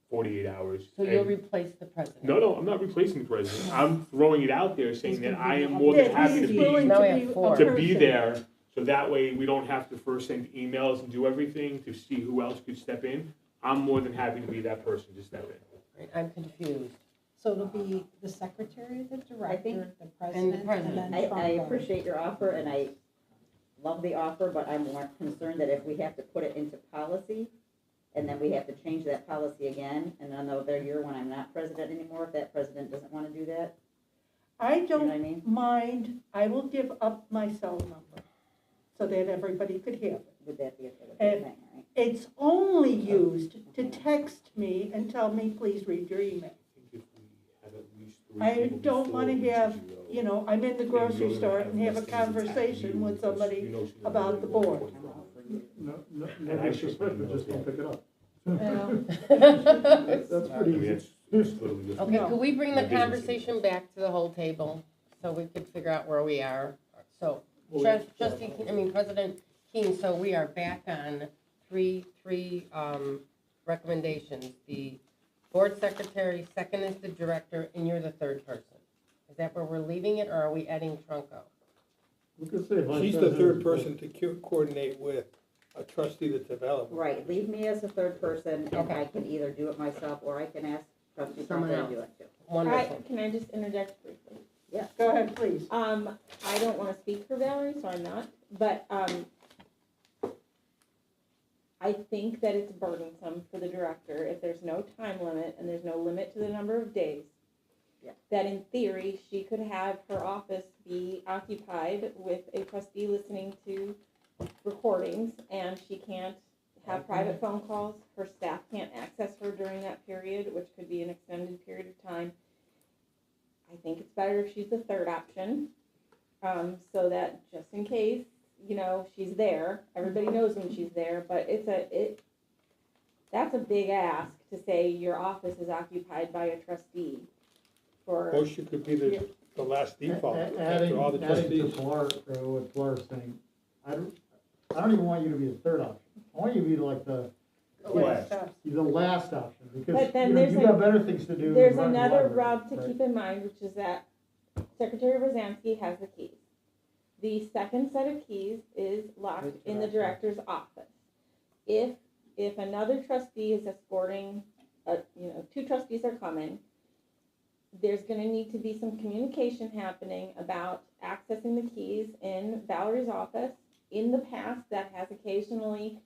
48 hours. So you'll And- replace the president? No, I'm not replacing the president. I'm throwing it out there saying that I am more than That happy he's to willing be, Now we to have be a four. to be person. there, so that way we don't have to first send emails and do everything to see who else could step in. I'm more than happy to be that person to step in. Right, I'm confused. So it'll be the secretary, the director, the And the president, and president. then I Trumbo. appreciate your offer, and I love the offer, but I'm more concerned that if we have to put it into policy, and then we have to change that policy again, and another year when I'm not president anymore, if that president doesn't want to do that, I you know what I don't mean? mind, I will give up my cell number so that everybody could have it. Would that be a good And- thing, right? It's only used to text me and tell me, please read your email. I don't want to have, you know, I'm in the grocery store and have a conversation with somebody about the board. No disrespect, but just don't pick it up. Well, That's I pretty mean, easy. it's literally just. Okay, No. could we bring My the business conversation back to the whole table, so we could figure out where we are? So, President Keane, so we are back on three recommendations. The board secretary, second is the director, and you're the third person. Is that where we're leaving it, or are we adding Trunko? We could say vice She's the president. third person to coordinate with a trustee that's available. Right, leave me as a third person, and Okay. I can either do it myself, or I can ask trustee Someone Trumbo to do else. it too. Wonderful. Can I just interject briefly? go ahead, please. I don't wanna speak for Valerie, so I'm not, but, I think that it's burdensome for the director if there's no time limit and there's no limit to the number of days. Yeah. That in theory, she could have her office be occupied with a trustee listening to recordings, and she can't have private phone calls, her staff can't access her during that period, which could be an extended period of time. I think it's better if she's the third option, so that just in case, you know, she's there, everybody knows when she's there, but that's a big ask to say your office is occupied by a trustee for. Or she could be the last default Adding after all the to trustees. Pilar, what Pilar's saying, I don't even want you to be the third option. I want you to be like the last option, because But then you know, there's you got better things to do. than There's run the another library, rub to right? keep in mind, which is that Secretary Rosansky has the keys. The second set of keys is locked in the director's office. If another trustee is escorting, two trustees are coming, there's gonna need to be some communication happening about accessing the keys in Valerie's office. In the past, that has occasionally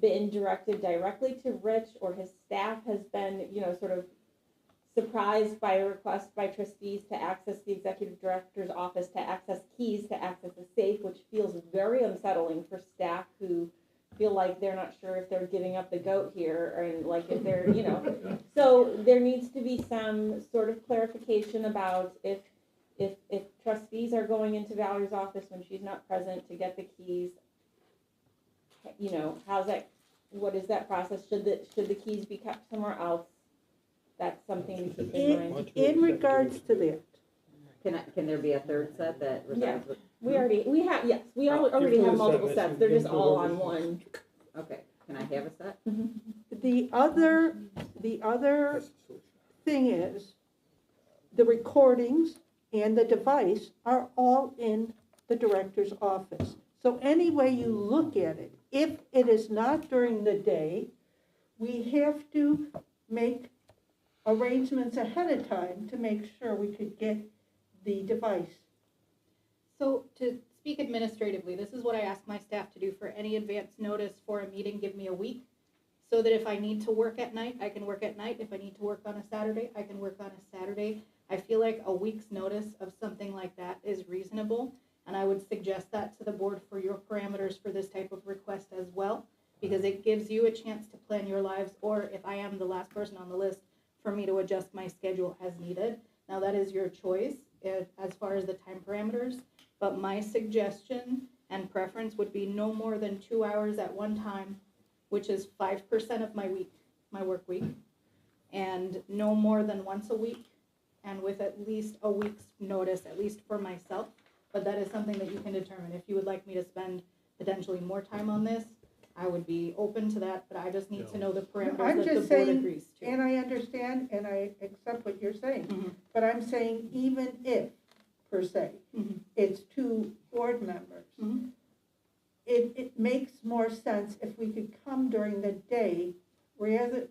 been directed directly to Rich, or his staff has been, sort of surprised by a request by trustees to access the executive director's office, to access keys, to access a safe, which feels very unsettling for staff who feel like they're not sure if they're giving up the goat here, or like if they're, So there needs to be some sort of clarification about if trustees are going into Valerie's office when she's not present to get the keys, what is that process? Should the keys be kept somewhere else? That's something to keep in mind. In regards to that, Can there be a third set that resides with? We already have multiple sets, they're just all on one. Okay, can I have a set? the other thing is, the recordings and the device are all in the director's office. So any way you look at it, if it is not during the day, we have to make arrangements ahead of time to make sure we could get the device. So to speak administratively, this is what I ask my staff to do for any advance notice for a meeting, give me a week. So that if I need to work at night, I can work at night. If I need to work on a Saturday, I can work on a Saturday. I feel like a week's notice of something like that is reasonable. And I would suggest that to the board for your parameters for this type of request as well, because it gives you a chance to plan your lives, or if I am the last person on the list, for me to adjust my schedule as needed. Now that is your choice as far as the time parameters, but my suggestion and preference would be no more than 2 hours at one time, which is 5% of my week, my work week, and no more than once a week, and with at least a week's notice, at least for myself. But that is something that you can determine. If you would like me to spend potentially more time on this, I would be open to that, but I just need to know the parameters I'm that the just board saying, agrees to. and I understand, and I accept what you're saying, Mhm. but I'm saying even if, per se, Mhm. it's 2 board members, Mhm. it makes more sense if we could come during the day,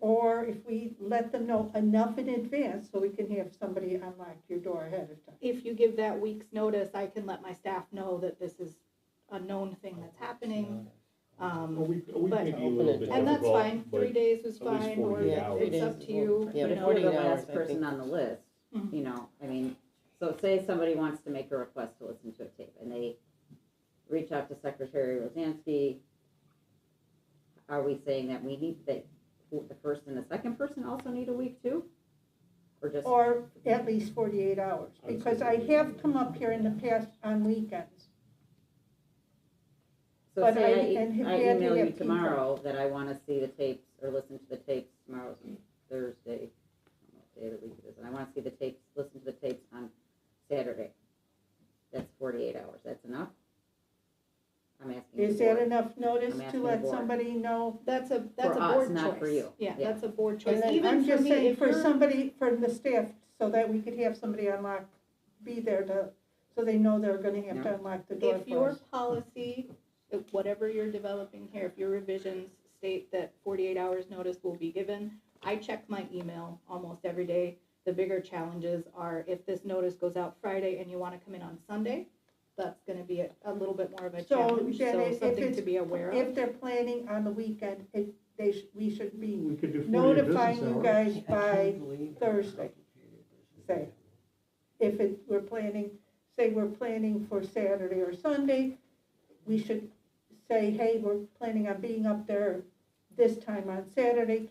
or if we let them know enough in advance so we can have somebody unlock your door ahead of time. If you give that week's notice, I can let my staff know that this is a known thing that's happening. A week But- may be a little bit And that's difficult, fine, but 3 days is at least fine, or 48 hours. it's up to you, Yeah, But you if know. we're the 48 hours, last I person think. on the list, Mhm. you know, I mean, so say somebody wants to make a request to listen to a tape, and they reach out to Secretary Rosansky, are we saying that we need, that the first and the second person also need a week too? Or just? Or at least 48 hours, because I have come up here in the past on weekends. So But say and have I had to email you have people. tomorrow that I wanna see the tapes, or listen to the tapes, tomorrow's Thursday, I don't know what day of the week it is, and I wanna see the tapes, listen to the tapes on Saturday. That's 48 hours, that's enough? I'm asking. Is the that board. enough notice I'm to asking let the board. somebody know? That's a For us, board choice. not for you. Yeah, Yeah. that's a board choice. then Even I'm for just me, saying if for you're- somebody, for the staff, so that we could have somebody unlock, be there to, so they know they're gonna have to unlock the door If for your us. policy, whatever you're developing here, if your revisions state that 48 hours notice will be given, I check my email almost every day. The bigger challenges are if this notice goes out Friday and you want to come in on Sunday, that's gonna be a little bit more of a So challenge, then so if something it's, to be aware of. if they're planning on the weekend, we should be We could do 48 notifying business you hours. guys by Thursday, say. If we're planning, say we're planning for Saturday or Sunday, we should say, hey, we're planning on being up there this time on Saturday,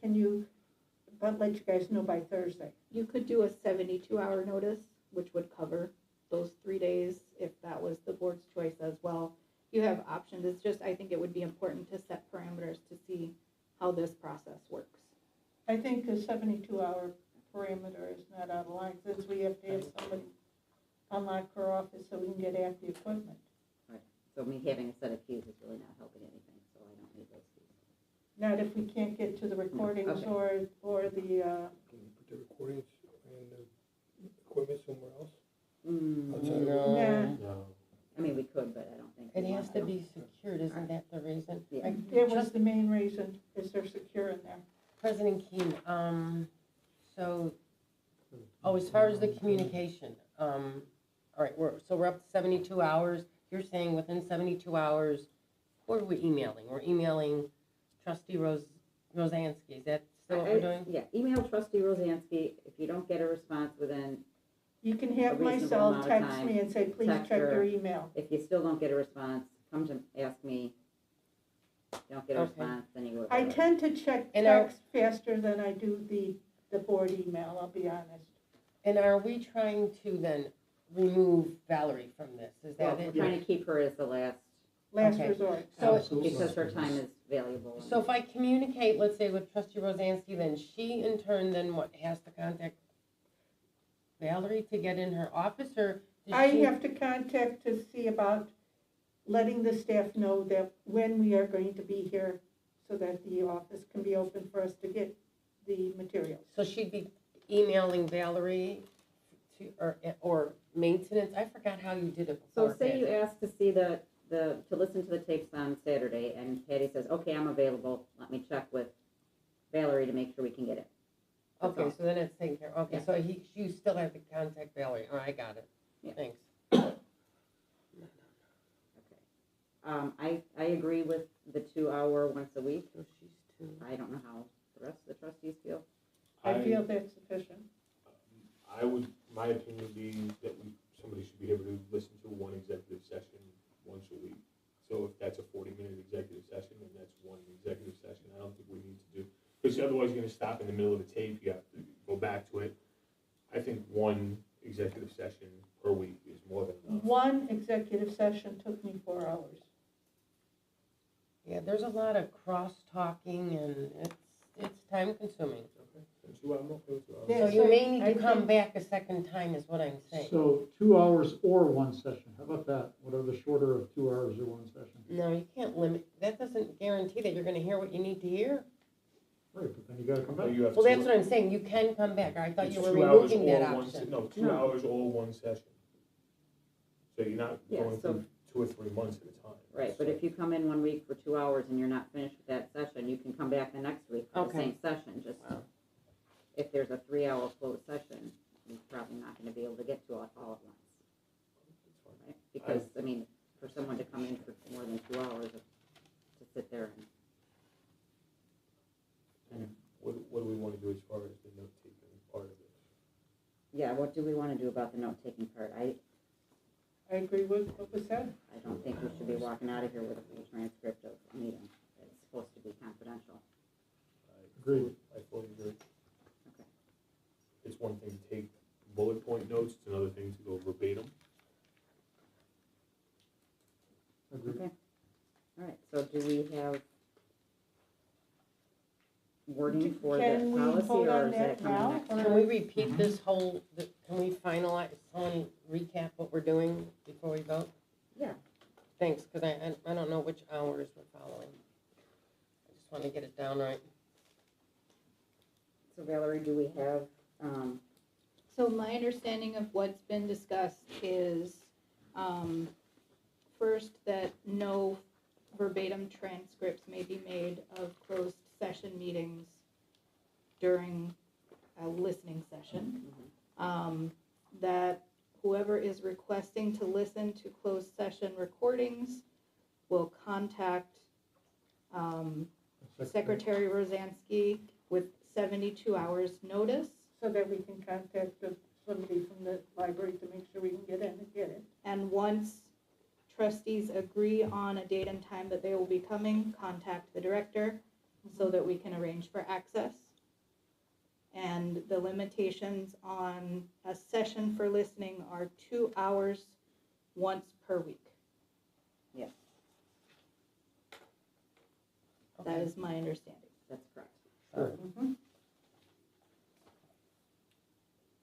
but let you guys know by Thursday. You could do a 72-hour notice, which would cover those 3 days, if that was the board's choice as well. You have options, it's just, I think it would be important to set parameters to see how this process works. I think the 72-hour parameter is not out of line, since we have to have somebody unlock her office so we can get at the equipment. So me having a set of keys is really not helping anything, so I don't need those keys. Not if we can't get to the recordings Okay. or the, Can you put the recordings and the equipment somewhere else? Outside of- nah. No. I mean, we could, but I don't think. we It has want to be secured, isn't that the reason? Yeah. It was the main reason, is they're secure in there. President Keen, so, as far as the communication, all right, we're up to 72 hours. You're saying within 72 hours, who are we emailing? We're emailing trustee Rosansky, is that still what we're doing? Yeah, email trustee Rosansky, if you don't get a response within, You can have A reasonable myself amount of text time, me and say, please text check her. your email. if you still don't get a response, come to ask me. Don't get a Okay. response, then you go. I tend to check And text faster than I do the board email, I'll be honest. And are we trying to then remove Valerie from this? Is Well, that we're it? trying to keep her as the last, Last Okay. resort. So, because her time is valuable. so if I communicate, let's say with trustee Rosansky, then she in turn then what, has to contact Valerie to get in her office, or does I she? have to contact to see about letting the staff know that when we are going to be here, so that the office can be open for us to get the materials. So she'd be emailing Valerie to, or maintenance, I forgot how you did it So before. say you ask to see the to listen to the tapes on Saturday, and Patty says, okay, I'm available, let me check with Valerie to make sure we can get it. That's Okay, all. so then it's taken care of. Okay, Yeah. so you still have to contact Valerie. All right, I got it. Yeah. Thanks. I agree with the 2 hour once a week. So she's two. I don't know how the rest of the trustees feel. I feel that's sufficient. My opinion would be that somebody should be able to listen to one executive session once a week. So if that's a 40-minute executive session, then that's one executive session. I don't think we need to do, because otherwise you're gonna stop in the middle of the tape, you have to go back to it. I think one executive session per week is more than enough. One executive session took me 4 hours. Yeah, there's a lot of cross-talking and it's time consuming. Okay, then 2 hours, I'm okay with 2 hours. Yeah. So you may need I to come think- back a second time is what I'm saying. So 2 hours or one session, how about that? What are the shorter of 2 hours or one session? No, you can't limit, that doesn't guarantee that you're gonna hear what you need to hear. Right, but then you gotta come back. You have Well, that's two- what I'm saying, you can come back, I thought it's you were 2 hours removing that or one option. No, 2 No. hours or one session. So you're not Yeah, going so- through 2 or 3 months at a time. Right, but if you come in 1 week for 2 hours and you're not finished with that session, you can come back the next week for the Okay. same session, just Wow. if there's a 3 hour closed session, you're probably not gonna be able to get to it all at once. Right? Because, I mean, for someone to come in for more than 2 hours to sit there and, What do we want to do as far as the note-taking part of it? yeah, what do we wanna do about the note-taking part? I I agree with what was said. don't think we should be walking out of here with a full transcript of a meeting. It's supposed to be confidential. Agreed. I fully agree. Okay. It's one thing to take bullet point notes, it's another thing to go verbatim. Agreed. Okay, all right, so do we have wording for the Can we policy, vote or on is that that coming now, next? or- Can we repeat this whole, can we finalize, someone recap what we're doing before we vote? Yeah. Thanks, because I don't know which hours we're following. I just want to get it down right. So Valerie, do we have, So my understanding of what's been discussed is, first, that no verbatim transcripts may be made of closed session meetings during a listening session. That whoever is requesting to listen to closed session recordings will contact, Secretary Rosansky with 72 hours notice. So that we can contact somebody from the library to make sure we can get in and get it. And once trustees agree on a date and time that they will be coming, contact the director so that we can arrange for access. And the limitations on a session for listening are 2 hours once per week. yes, That is my understanding. that's correct. Sure.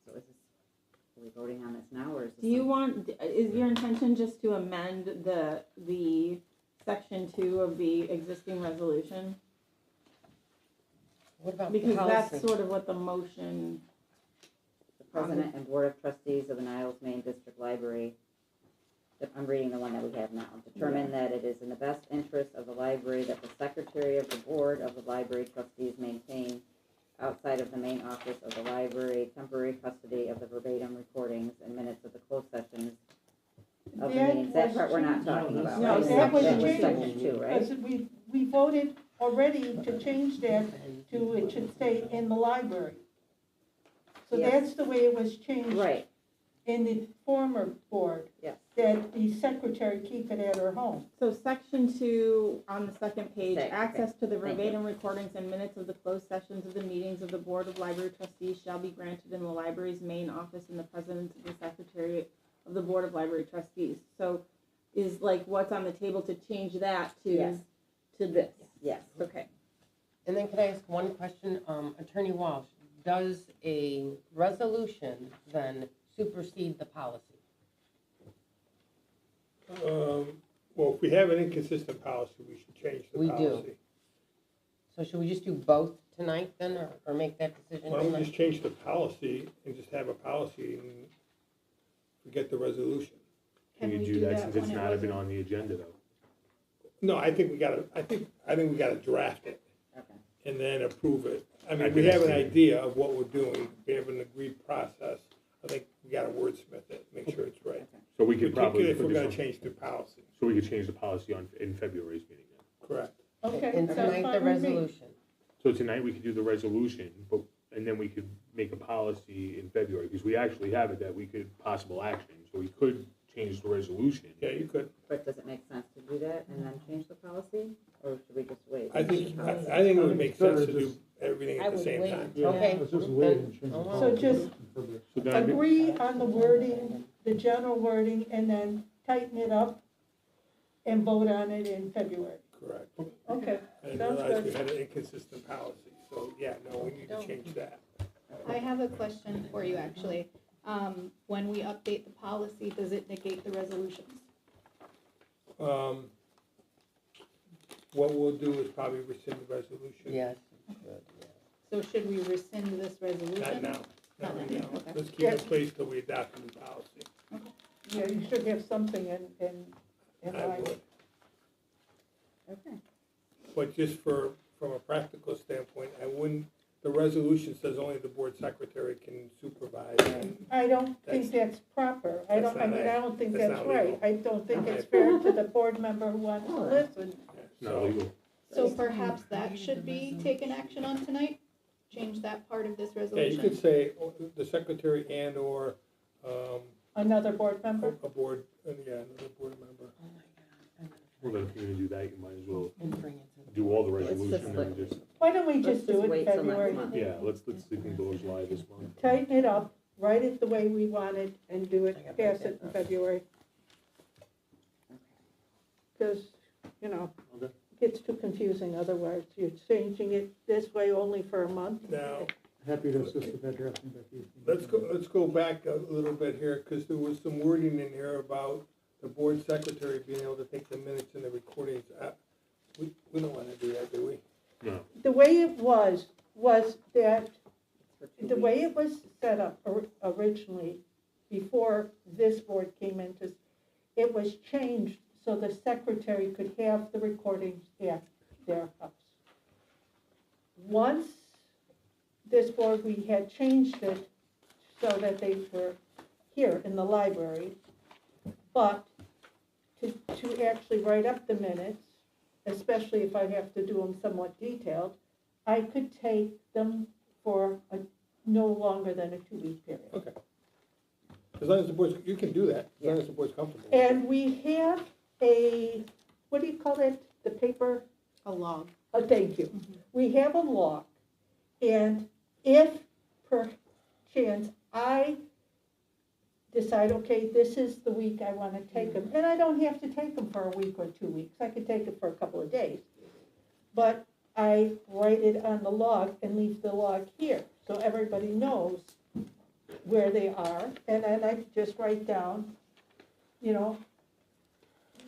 So is this, are we voting on this now, or is this? Do you some- want, is your intention just to amend the section 2 of the existing resolution? What about the Because that's policy? sort of what the motion, The President and Board of Trustees of the Niles Main District Library, I'm reading the one that we have now, determine that it is in the best interest of the library that the Secretary of the Board of the Library Trustees maintain outside of the main office of the library temporary custody of the verbatim recordings and minutes of the closed sessions of the That meetings. That was part we're not changed. talking about, No, right? that was changed. section 2, right? Because we voted already to change that to, it should stay in the library. So Yes. that's the way it was changed Right, in the former board, yes. that the secretary keep it at her home. so section 2 on the second page, Okay, access to the thank you. verbatim recordings and minutes of the closed sessions of the meetings of the Board of Library Trustees shall be granted in the library's main office in the presence of the Secretary of the Board of Library Trustees. So is like what's on the table to change that to, Yes. to this? Yes. Okay. And then can I ask one question? Attorney Walsh, does a resolution then supersede the policy? Well, if we have an inconsistent policy, we should change the We do. policy. So should we just do both tonight then, or make that decision Why don't we tonight? just change the policy and just have a policy and forget the resolution? Can you we do that that since it's when it not even wasn't? on the agenda though? No, I think we gotta draft it Okay. and then approve it. I I mean, we think have an that's good. idea of what we're doing, we have an agreed process. I think we gotta wordsmith it, make sure it's right. So we could probably Particularly if put we're this gonna on, change the policy, so we could change the policy in February's meeting then. correct? Okay, And that's tonight, the fine with me. resolution. So tonight we could do the resolution, and then we could make a policy in February, because we actually have it that we could, possible action, so we could change the resolution. Yeah, you could. But does it make sense to do that and then change the policy, or should we just wait? I think it would make sense to do everything I at the would same wait. time. Okay. Let's just wait and change the So policy just in February. So then I think- Agree on the wording, the general wording, and then tighten it up and vote on it in February. Correct. Okay, I didn't sounds realize we good. had an inconsistent policy, so yeah, no, we need to change that. I have a question for you, actually. When we update the policy, does it negate the resolutions? What we'll do is probably rescind the resolution. Yes. So should we rescind this resolution? Not now, not right now. Okay. Let's keep it in place till we adopt the new policy. Yeah, you should have something in I mind. would. Okay. But just from a practical standpoint, I wouldn't, the resolution says only the board secretary can supervise. and I don't think that's proper. I That's don't, I not mean, I don't think that's that's not right. legal. I don't think it's fair to the board member who wants to Oh, listen. Not So, legal. So perhaps that should be taken action on tonight? Change that part of this yeah, you resolution? could say the secretary and or, Another board member? a board, another board member. Well, then if you're gonna do that, you might as well And bring it to. do all the Let's just resolution let- and just, Why don't we Let's just do it in wait till next February? month. yeah, let's leave them go July this month. Tighten it up, write it the way we want it, and do it, I got pass that it in down. February. Because, you know, Okay. it gets too confusing otherwise. You're changing it this way only for a month. Now, Happy to assist with that drafting, Becky. let's go back a little bit here, because there was some wording in here about the board secretary being able to take the minutes and the recordings. We don't wanna do that, do we? No, The way it was that, For 2 the way weeks. it was set up originally, before this board came into, it was changed so the secretary could have the recordings at their house. Once this board, we had changed it so that they were here in the library, but to actually write up the minutes, especially if I have to do them somewhat detailed, I could take them for no longer than a 2-week period. Okay. As long as the board's, you can do that, as long as the board's comfortable. with it. And we have a, what do you call it, the paper? A log. Oh, thank you. We have a log, and if perchance I decide, okay, this is the week I want to take them, and I don't have to take them for a week or 2 weeks, I could take it for a couple of days. But I write it on the log and leave the log here, so everybody knows where they are, and then I just write down, you know,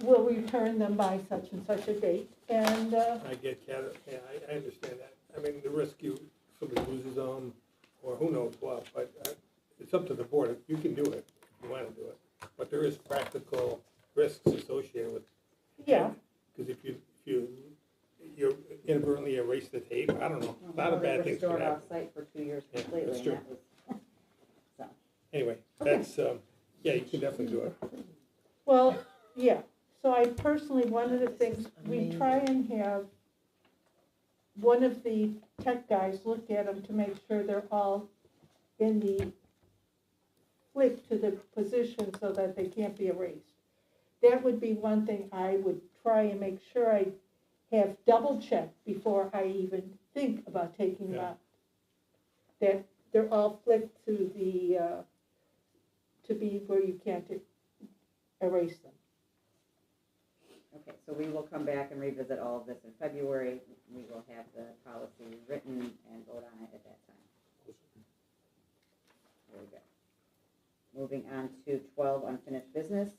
we'll return them by such and such a date, and, I get Kat, yeah, I understand that. I mean, the risk somebody loses them, or who knows what, but it's up to the board. You can do it if you wanna do it. But there is practical risks associated with. yeah. Because if you inadvertently erase the tape, I don't know, a lot of bad things could Stored happen. off-site for 2 years Yeah, completely, that's and true. that was, so. Anyway, Okay. that's, yeah, you can definitely do it. Well, yeah, so I personally, one of the things, we try and have one of the tech guys look at them to make sure they're all in the flick to the position so that they can't be erased. That would be one thing I would try and make sure I have double checked before I even think about taking them Yeah. out. That they're all flicked to the, to be where you can't erase them. Okay, so we will come back and revisit all of this in February. We will have the policy written and vote on it at that time. Very good. Moving on to 12 unfinished business.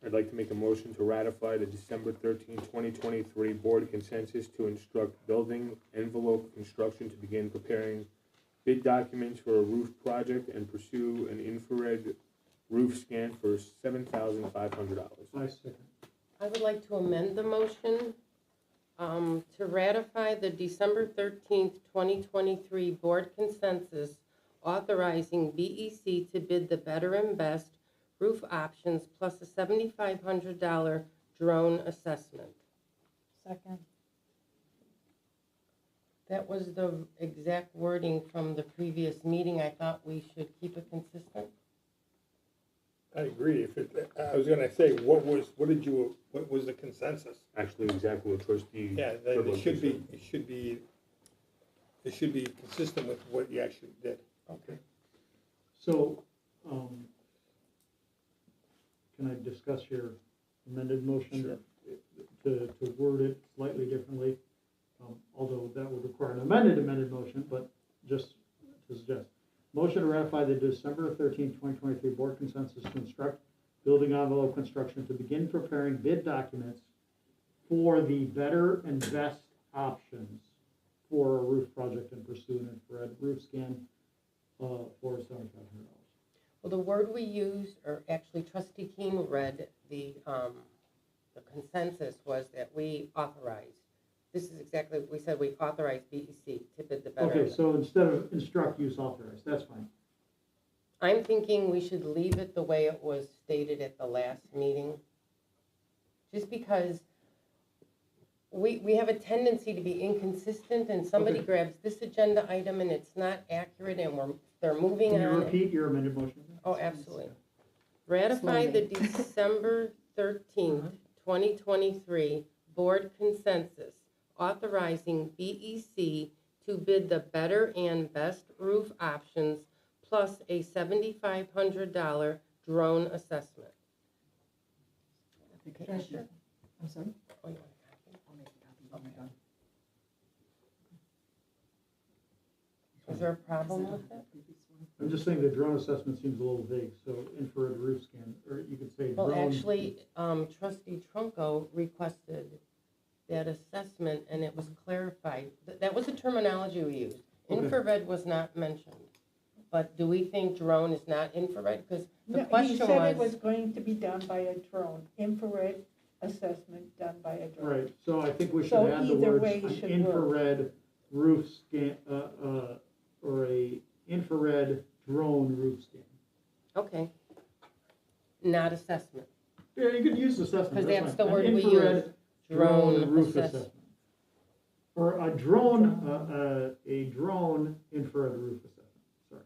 I'd like to make a motion to ratify the December 13, 2023 board consensus to instruct building envelope construction to begin preparing bid documents for a roof project and pursue an infrared roof scan for $7,500. I second. I would like to amend the motion to ratify the December 13th, 2023 board consensus authorizing BEC to bid the better and best roof options plus a $7,500 drone assessment. Second. That was the exact wording from the previous meeting. I thought we should keep it consistent. I agree, I was gonna say, what was the consensus? Actually, exactly what trustee. Yeah, then Goodwin said. it should be consistent with what you actually did. Okay. So, can I discuss your amended motion? To word it slightly differently, although that would require an amended motion, but just to suggest. Motion to ratify the December 13, 2023 board consensus to instruct building envelope construction to begin preparing bid documents for the better and best options for a roof project and pursue an infrared roof scan for $7,500. Well, the word we used, or actually trustee Keene read the consensus was that we authorized. This is exactly what we said, we authorized BEC to bid the better. Okay, so instead of instruct, use authorize, that's fine. I'm thinking we should leave it the way it was stated at the last meeting. Just because we have a tendency to be inconsistent and somebody Okay. grabs this agenda item and it's not accurate and they're moving on. Can you repeat your amended motion? Oh, absolutely. Ratify the December 13th, 2023 board consensus authorizing BEC to bid the better and best roof options plus a $7,500 drone assessment. Treasurer, I'm sorry? Oh, you want a copy? I'll make a copy when we're done. Is there a problem with it? I'm just saying the drone assessment seems a little vague, so infrared roof scan, or you could say drone. Well, actually, trustee Trunco requested that assessment and it was clarified. That was the terminology we used. Okay. Infrared was not mentioned. But do we think drone is not infrared? Because the No, question he said it was was, going to be done by a drone, infrared assessment done by a drone. Right, so I think we should So add the either words way an should work. infrared roof scan, or a infrared drone roof scan. okay, not assessment. Yeah, you could use assessment. Because that's fine. the An word we infrared use, drone roof assessment. Or a drone infrared roof assessment, sorry.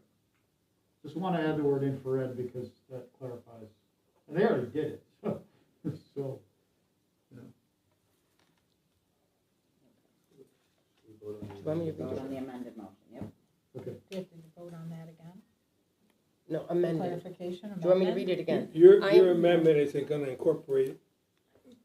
Just want to add the word infrared because that clarifies, and they already did it, so, you know. Do you want me to Vote read on it? the amended motion, yep. Okay. Do you have to vote on that again? No, amended. Clarification, Do you want me to amendment? read it again? Your amendment isn't gonna incorporate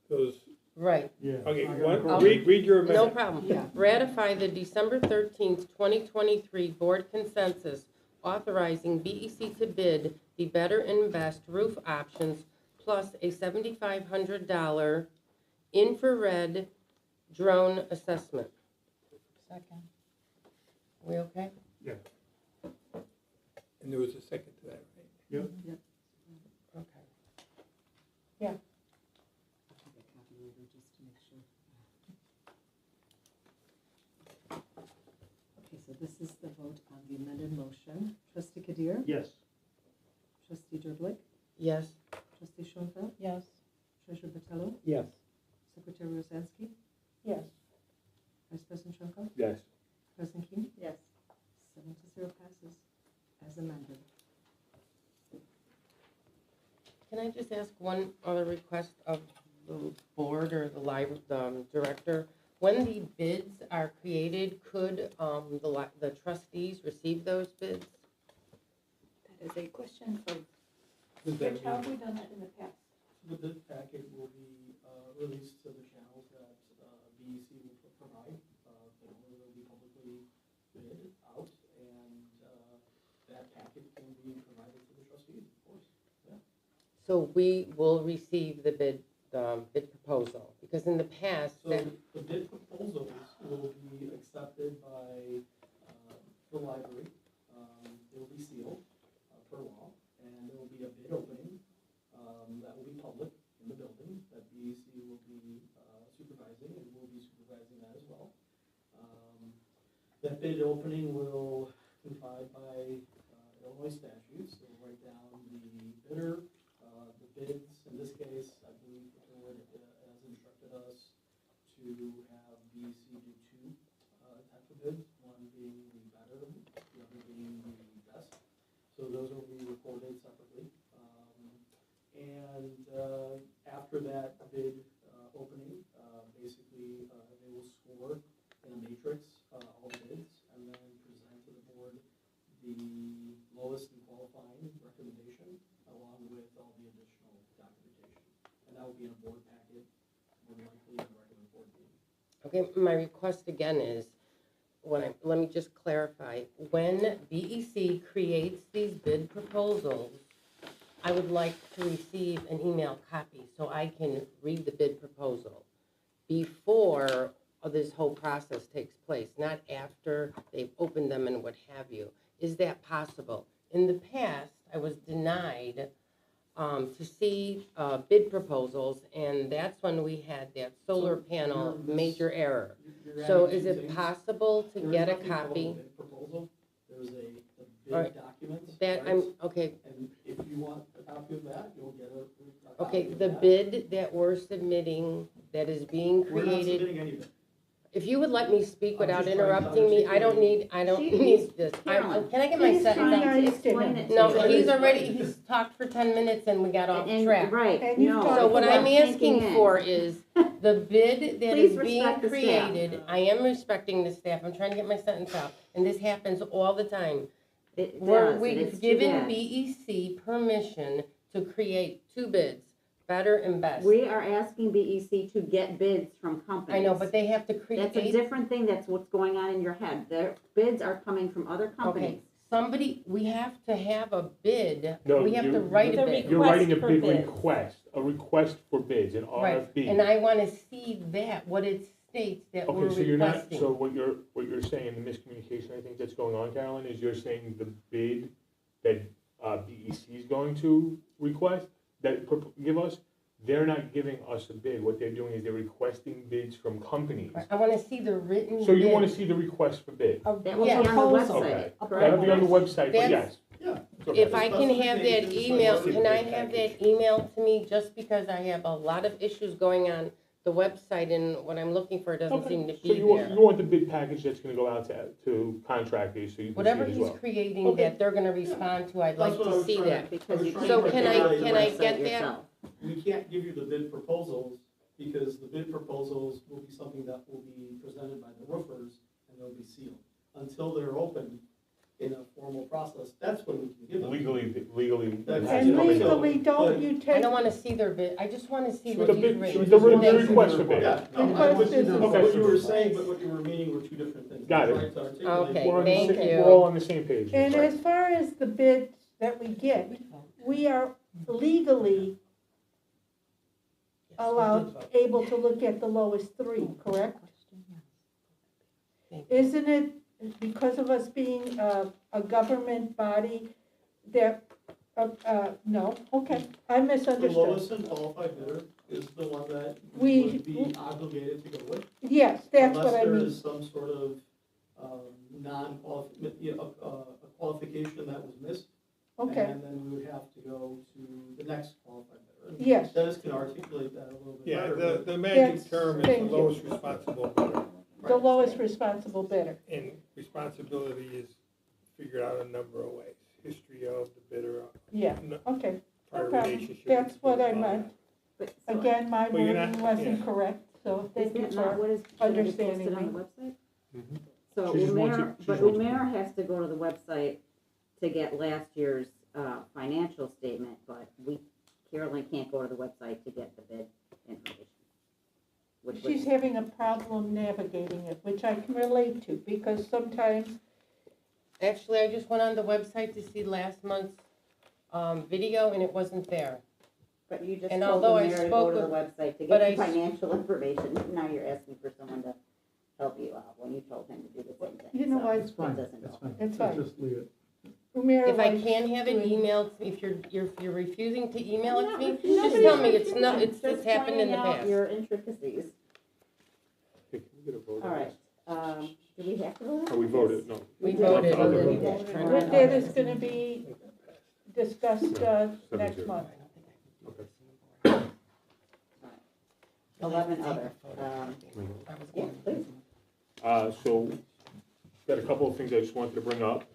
those, Right. Yeah. okay, I got it. read your amendment. No problem. Yeah. Ratify the December 13th, 2023 board consensus authorizing BEC to bid the better and best roof options plus a $7,500 infrared drone assessment. Second. We okay? Yeah. And there was a second to that, right? Yep. Okay. Yeah. I'll take a copy later just to make sure. Okay, so this is the vote on the amended motion. Trustee Kadir? Yes. Trustee Dudlik? Yes. Trustee Schoenfeld? Yes. Treasurer Botello? Yes. Secretary Rosansky? Yes. Vice President Trunco? Yes. President King? Yes. 7-0 passes as amended. Can I just ask one other request of the board or the director? When the bids are created, could the trustees receive those bids? That is a question for Does that Rich. How mean- have we done that in the past? The bid packet will be released to the channels that BEC will provide. It will be publicly bid out, and that packet can be provided to the trustees, of course. Yeah. So we will receive the bid proposal, because in the past, So that, the bid proposals will be accepted by the library. They will be sealed per law, and they will be a bid opening, that will be public in the building, that BEC will be supervising, and we'll be supervising that as well. That bid opening will comply by Illinois statutes. They'll write down the bidder, the bids. In this case, I believe the board has instructed us to have BEC do two types of bids, one being the better, the other being the best. So those will be recorded separately. After that bid opening, basically they will score in a matrix all the bids and then present to the board the lowest and qualifying recommendation along with all the additional documentation. And that will be in a board packet, more likely in a regular board meeting. Okay, my request again is, let me just clarify. When BEC creates these bid proposals, I would like to receive an email copy so I can read the bid proposal before this whole process takes place, not after they've opened them and what have you. Is that possible? In the past, I was denied to see bid proposals, and that's when we had that solar panel major error. So is it possible to get a copy? Proposal. There's a All bid right. document. That right? I'm, okay, And if you want a copy of that, you'll get a copy okay, of the that. bid that we're submitting, that is being We're not created. submitting any bid. If you would let me speak I'm without just trying to interrupting me, I don't need this. Carolyn, Can I get my please sentence try out? to Explain it to No, me. he's talked for 10 minutes and we got off And- track. Right, And you've no. got So what Well, I'm thinking asking in. for is, the bid that Please is being respect the staff. created, I am respecting the staff, I'm trying to get my sentence out, and this happens all the time. It Where does, and we've it's too given bad. BEC permission to create two bids, better and best. We are asking BEC to get bids from companies. I know, but they have to create. That's a different thing, that's what's going on in your head. Their bids are coming from other companies. Okay, we have to have a bid, No, we have to you're- write a bid. You're writing a for bid bids. request, a request for bids, an Right, RFP. and I wanna see that, what it states that we're Okay, so you're not, requesting. so what you're saying, the miscommunication I think that's going on, Carolyn, is you're saying the bid that BEC is going to request, give us, they're not giving us a bid. What they're doing is they're requesting bids from companies. I wanna see the written bid. So you wanna see the request for bid? That will be Yeah. on the Proposal. website. Okay, that'll be on the website, but yes. Yeah. Okay. If I can have that Specifications, email, like can I bid have package. that email to me, just because I have a lot of issues going on the website, and what I'm looking for doesn't seem to So be you want, there. you want the bid package that's gonna go out to contractors, so you can see Whatever it as he's well. creating Okay. that they're gonna respond to, I'd like That's what I to was see trying that. Because you So can't can put I- that on the can I website get that? yourself. We can't give you the bid proposals because the bid proposals will be something that will be presented by the roofers and they'll be sealed. Until they're open in a formal process, that's when we can give them. Legally. That's- And Yeah. legally, don't you I take, don't wanna see their bid, I just wanna see The what he's bid, written. the request for bid. Yeah, no, Request I was- is- what you were saying, but what you were meaning were two different things. Got it. Trying to articulate- Okay, We're on the thank same- you. We're all on the same page. and Right. as far as the bids that we get, we are legally able to look at the lowest three, correct? Thank you. Isn't it because of us being a government body that, no, okay, I The misunderstood. lowest and qualified bidder is the one that We- we would be obligated to go with. Yes, that's what I Unless there mean. is some sort of a qualification that was missed. Okay, And then we would have to go to the next qualified bidder. yes, Dennis can articulate that a little bit Yeah, better. the magic Yes, term is thank the you. lowest responsible bidder. the lowest responsible bidder. And responsibility is figured out a number of ways. History of the bidder, Yeah, no- okay, prior no problem. relationship. That's with what the I bidder. meant. But so Again, my Well, you're wording not- wasn't yeah. correct, so is thank you that not for what is understanding posted on the me. website? Mhm. So She just wants Umair, it- she but just wants it. Umair has to go to the website to get last year's financial statement, but Carolyn can't go to the website to get the bid information. Which was- She's having a problem navigating it, which I can relate to, because sometimes, Actually, I just went on the website to see last month's video, and it wasn't there. But you just And told although I Umair to go spoke to the with- website to but get the I- financial information, now you're asking for someone to help you out when you told him to do the same thing. You know So what? It's fine, it doesn't it's go. fine. It's Let's fine. just leave it. Humira If I likes can have it doing- emailed, if you're refusing to email it to me, just Nobody's tell me, it's refusing. not, it's Just just happened in the pointing out past. your intricacies. Hey, can we get a vote All on right, this? do we have to vote? Oh, we voted, no. We did. voted. Okay. But that is gonna be discussed, next 7-0. month. Okay. 11 other. Yeah, please. So, got a couple of things I just wanted to bring up.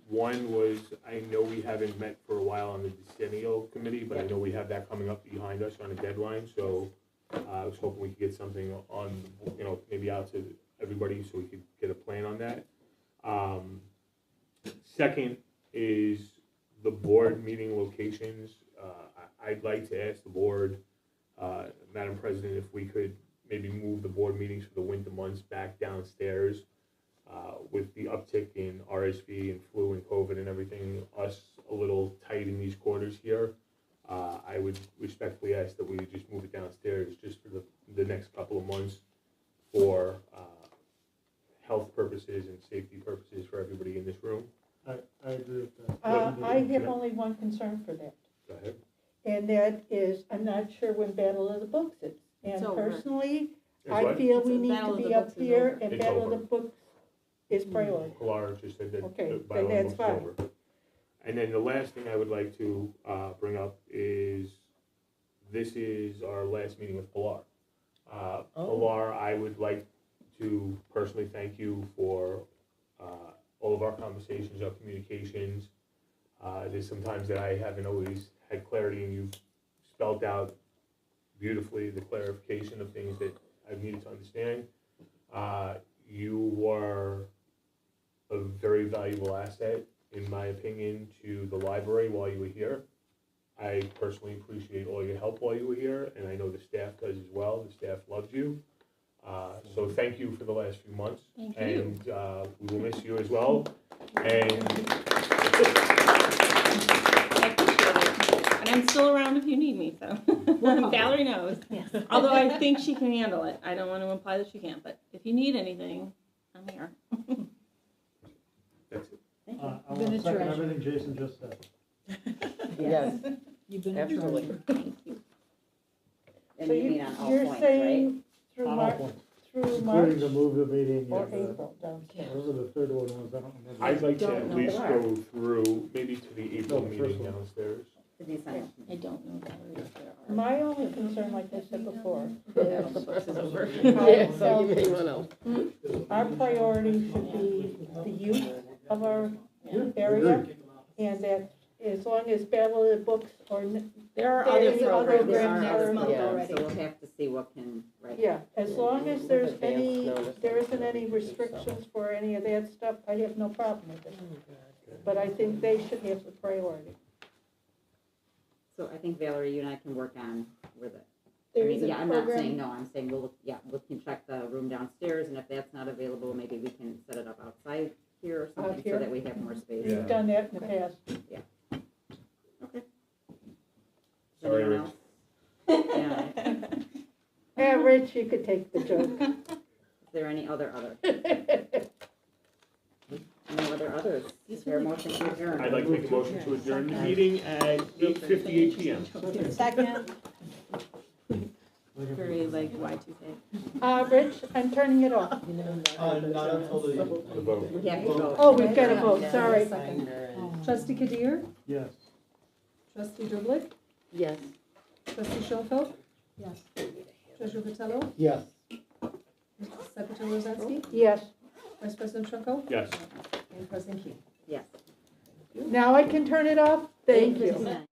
One was, I know we haven't met for a while on the decennial committee, but I know we have that coming up behind us on a deadline, so I was hoping we could get something on, maybe out to everybody so we could get a plan on that. Second is the board meeting locations. I'd like to ask the board, Madam President, if we could maybe move the board meetings for the winter months back downstairs. With the uptick in RSV and flu and COVID and everything, us a little tight in these quarters here, I would respectfully ask that we would just move it downstairs just for the next couple of months for health purposes and safety purposes for everybody in this room. I agree with that. I have only one concern for that, Go ahead. and that is, I'm not sure when Battle of the Books is. And It's over. personally, Is I what? feel we It's- need Battle to of the be up Books is here, over. and It's Battle of over. the Books is priority. Pilar just said that Okay, the then bylaw that's moves fine. over. And then the last thing I would like to bring up is, this is our last meeting with Pilar. Pilar, I would like to personally thank you for all of our conversations, our communications. There's sometimes that I haven't always had clarity, and you've spelled out beautifully the clarification of things that I've needed to understand. You were a very valuable asset, in my opinion, to the library while you were here. I personally appreciate all your help while you were here, and I know the staff does as well. The staff loves you. So thank you for the last few months. Thank you. And we will miss you as well. And I appreciate it. And I'm still around if you need me, so. Valerie knows. Yes. Although I think she can handle it. I don't want to imply that she can't, but if you need anything, I'm here. that's it. I Been want a to second treasure. everything Jason just said. Yes, You've been absolutely. Thank you. And So you mean on all you're points, right? saying through On all March, points, through including March to move the meeting, or and, April downstairs? whatever the third one was, I don't remember. I'd like to Don't at know least Pilar. go through, maybe to the April No, the first meeting one. downstairs. The December. I don't know Valerie if there are. My only concern, like I said before, Battle of is the Books is over. Yeah, so you may wanna. our priority should be the youth of our area, and that as long as Battle of the Books or, There are There other is other programs. There are next other month programs, already. so we'll have to see what can, right. yeah, as long as there's Advance any, notice. there isn't any restrictions for any of that stuff, I have no problem with it. But I think they should have the priority. So I think Valerie, you and I can work on with it. I There mean, is a yeah, I'm not saying program, no, I'm saying we can check the room downstairs, and if that's not available, maybe we can set it up outside here or something, so here? that we have more space. We've done that in the past. Okay. Sorry, Anyone else? Yeah. Yeah, Rich, you could take the joke. Is there any other? No other others? Is there a motion to adjourn? I'd like to make a motion to adjourn the meeting at 8:58 PM. Second. Very like Y2K. Rich, I'm turning it off. Not until the. The vote. We have to vote. Oh, we've got to vote, sorry. Trustee Kadir, Yes. trustee Drublik, Yes. trustee Schoenfeld. Yes. Treasurer Vitello, Yes. Secretary Rosansky, Yes, Vice President Trunko, Yes. and President Key. Yes. now I can turn it off? Thank you.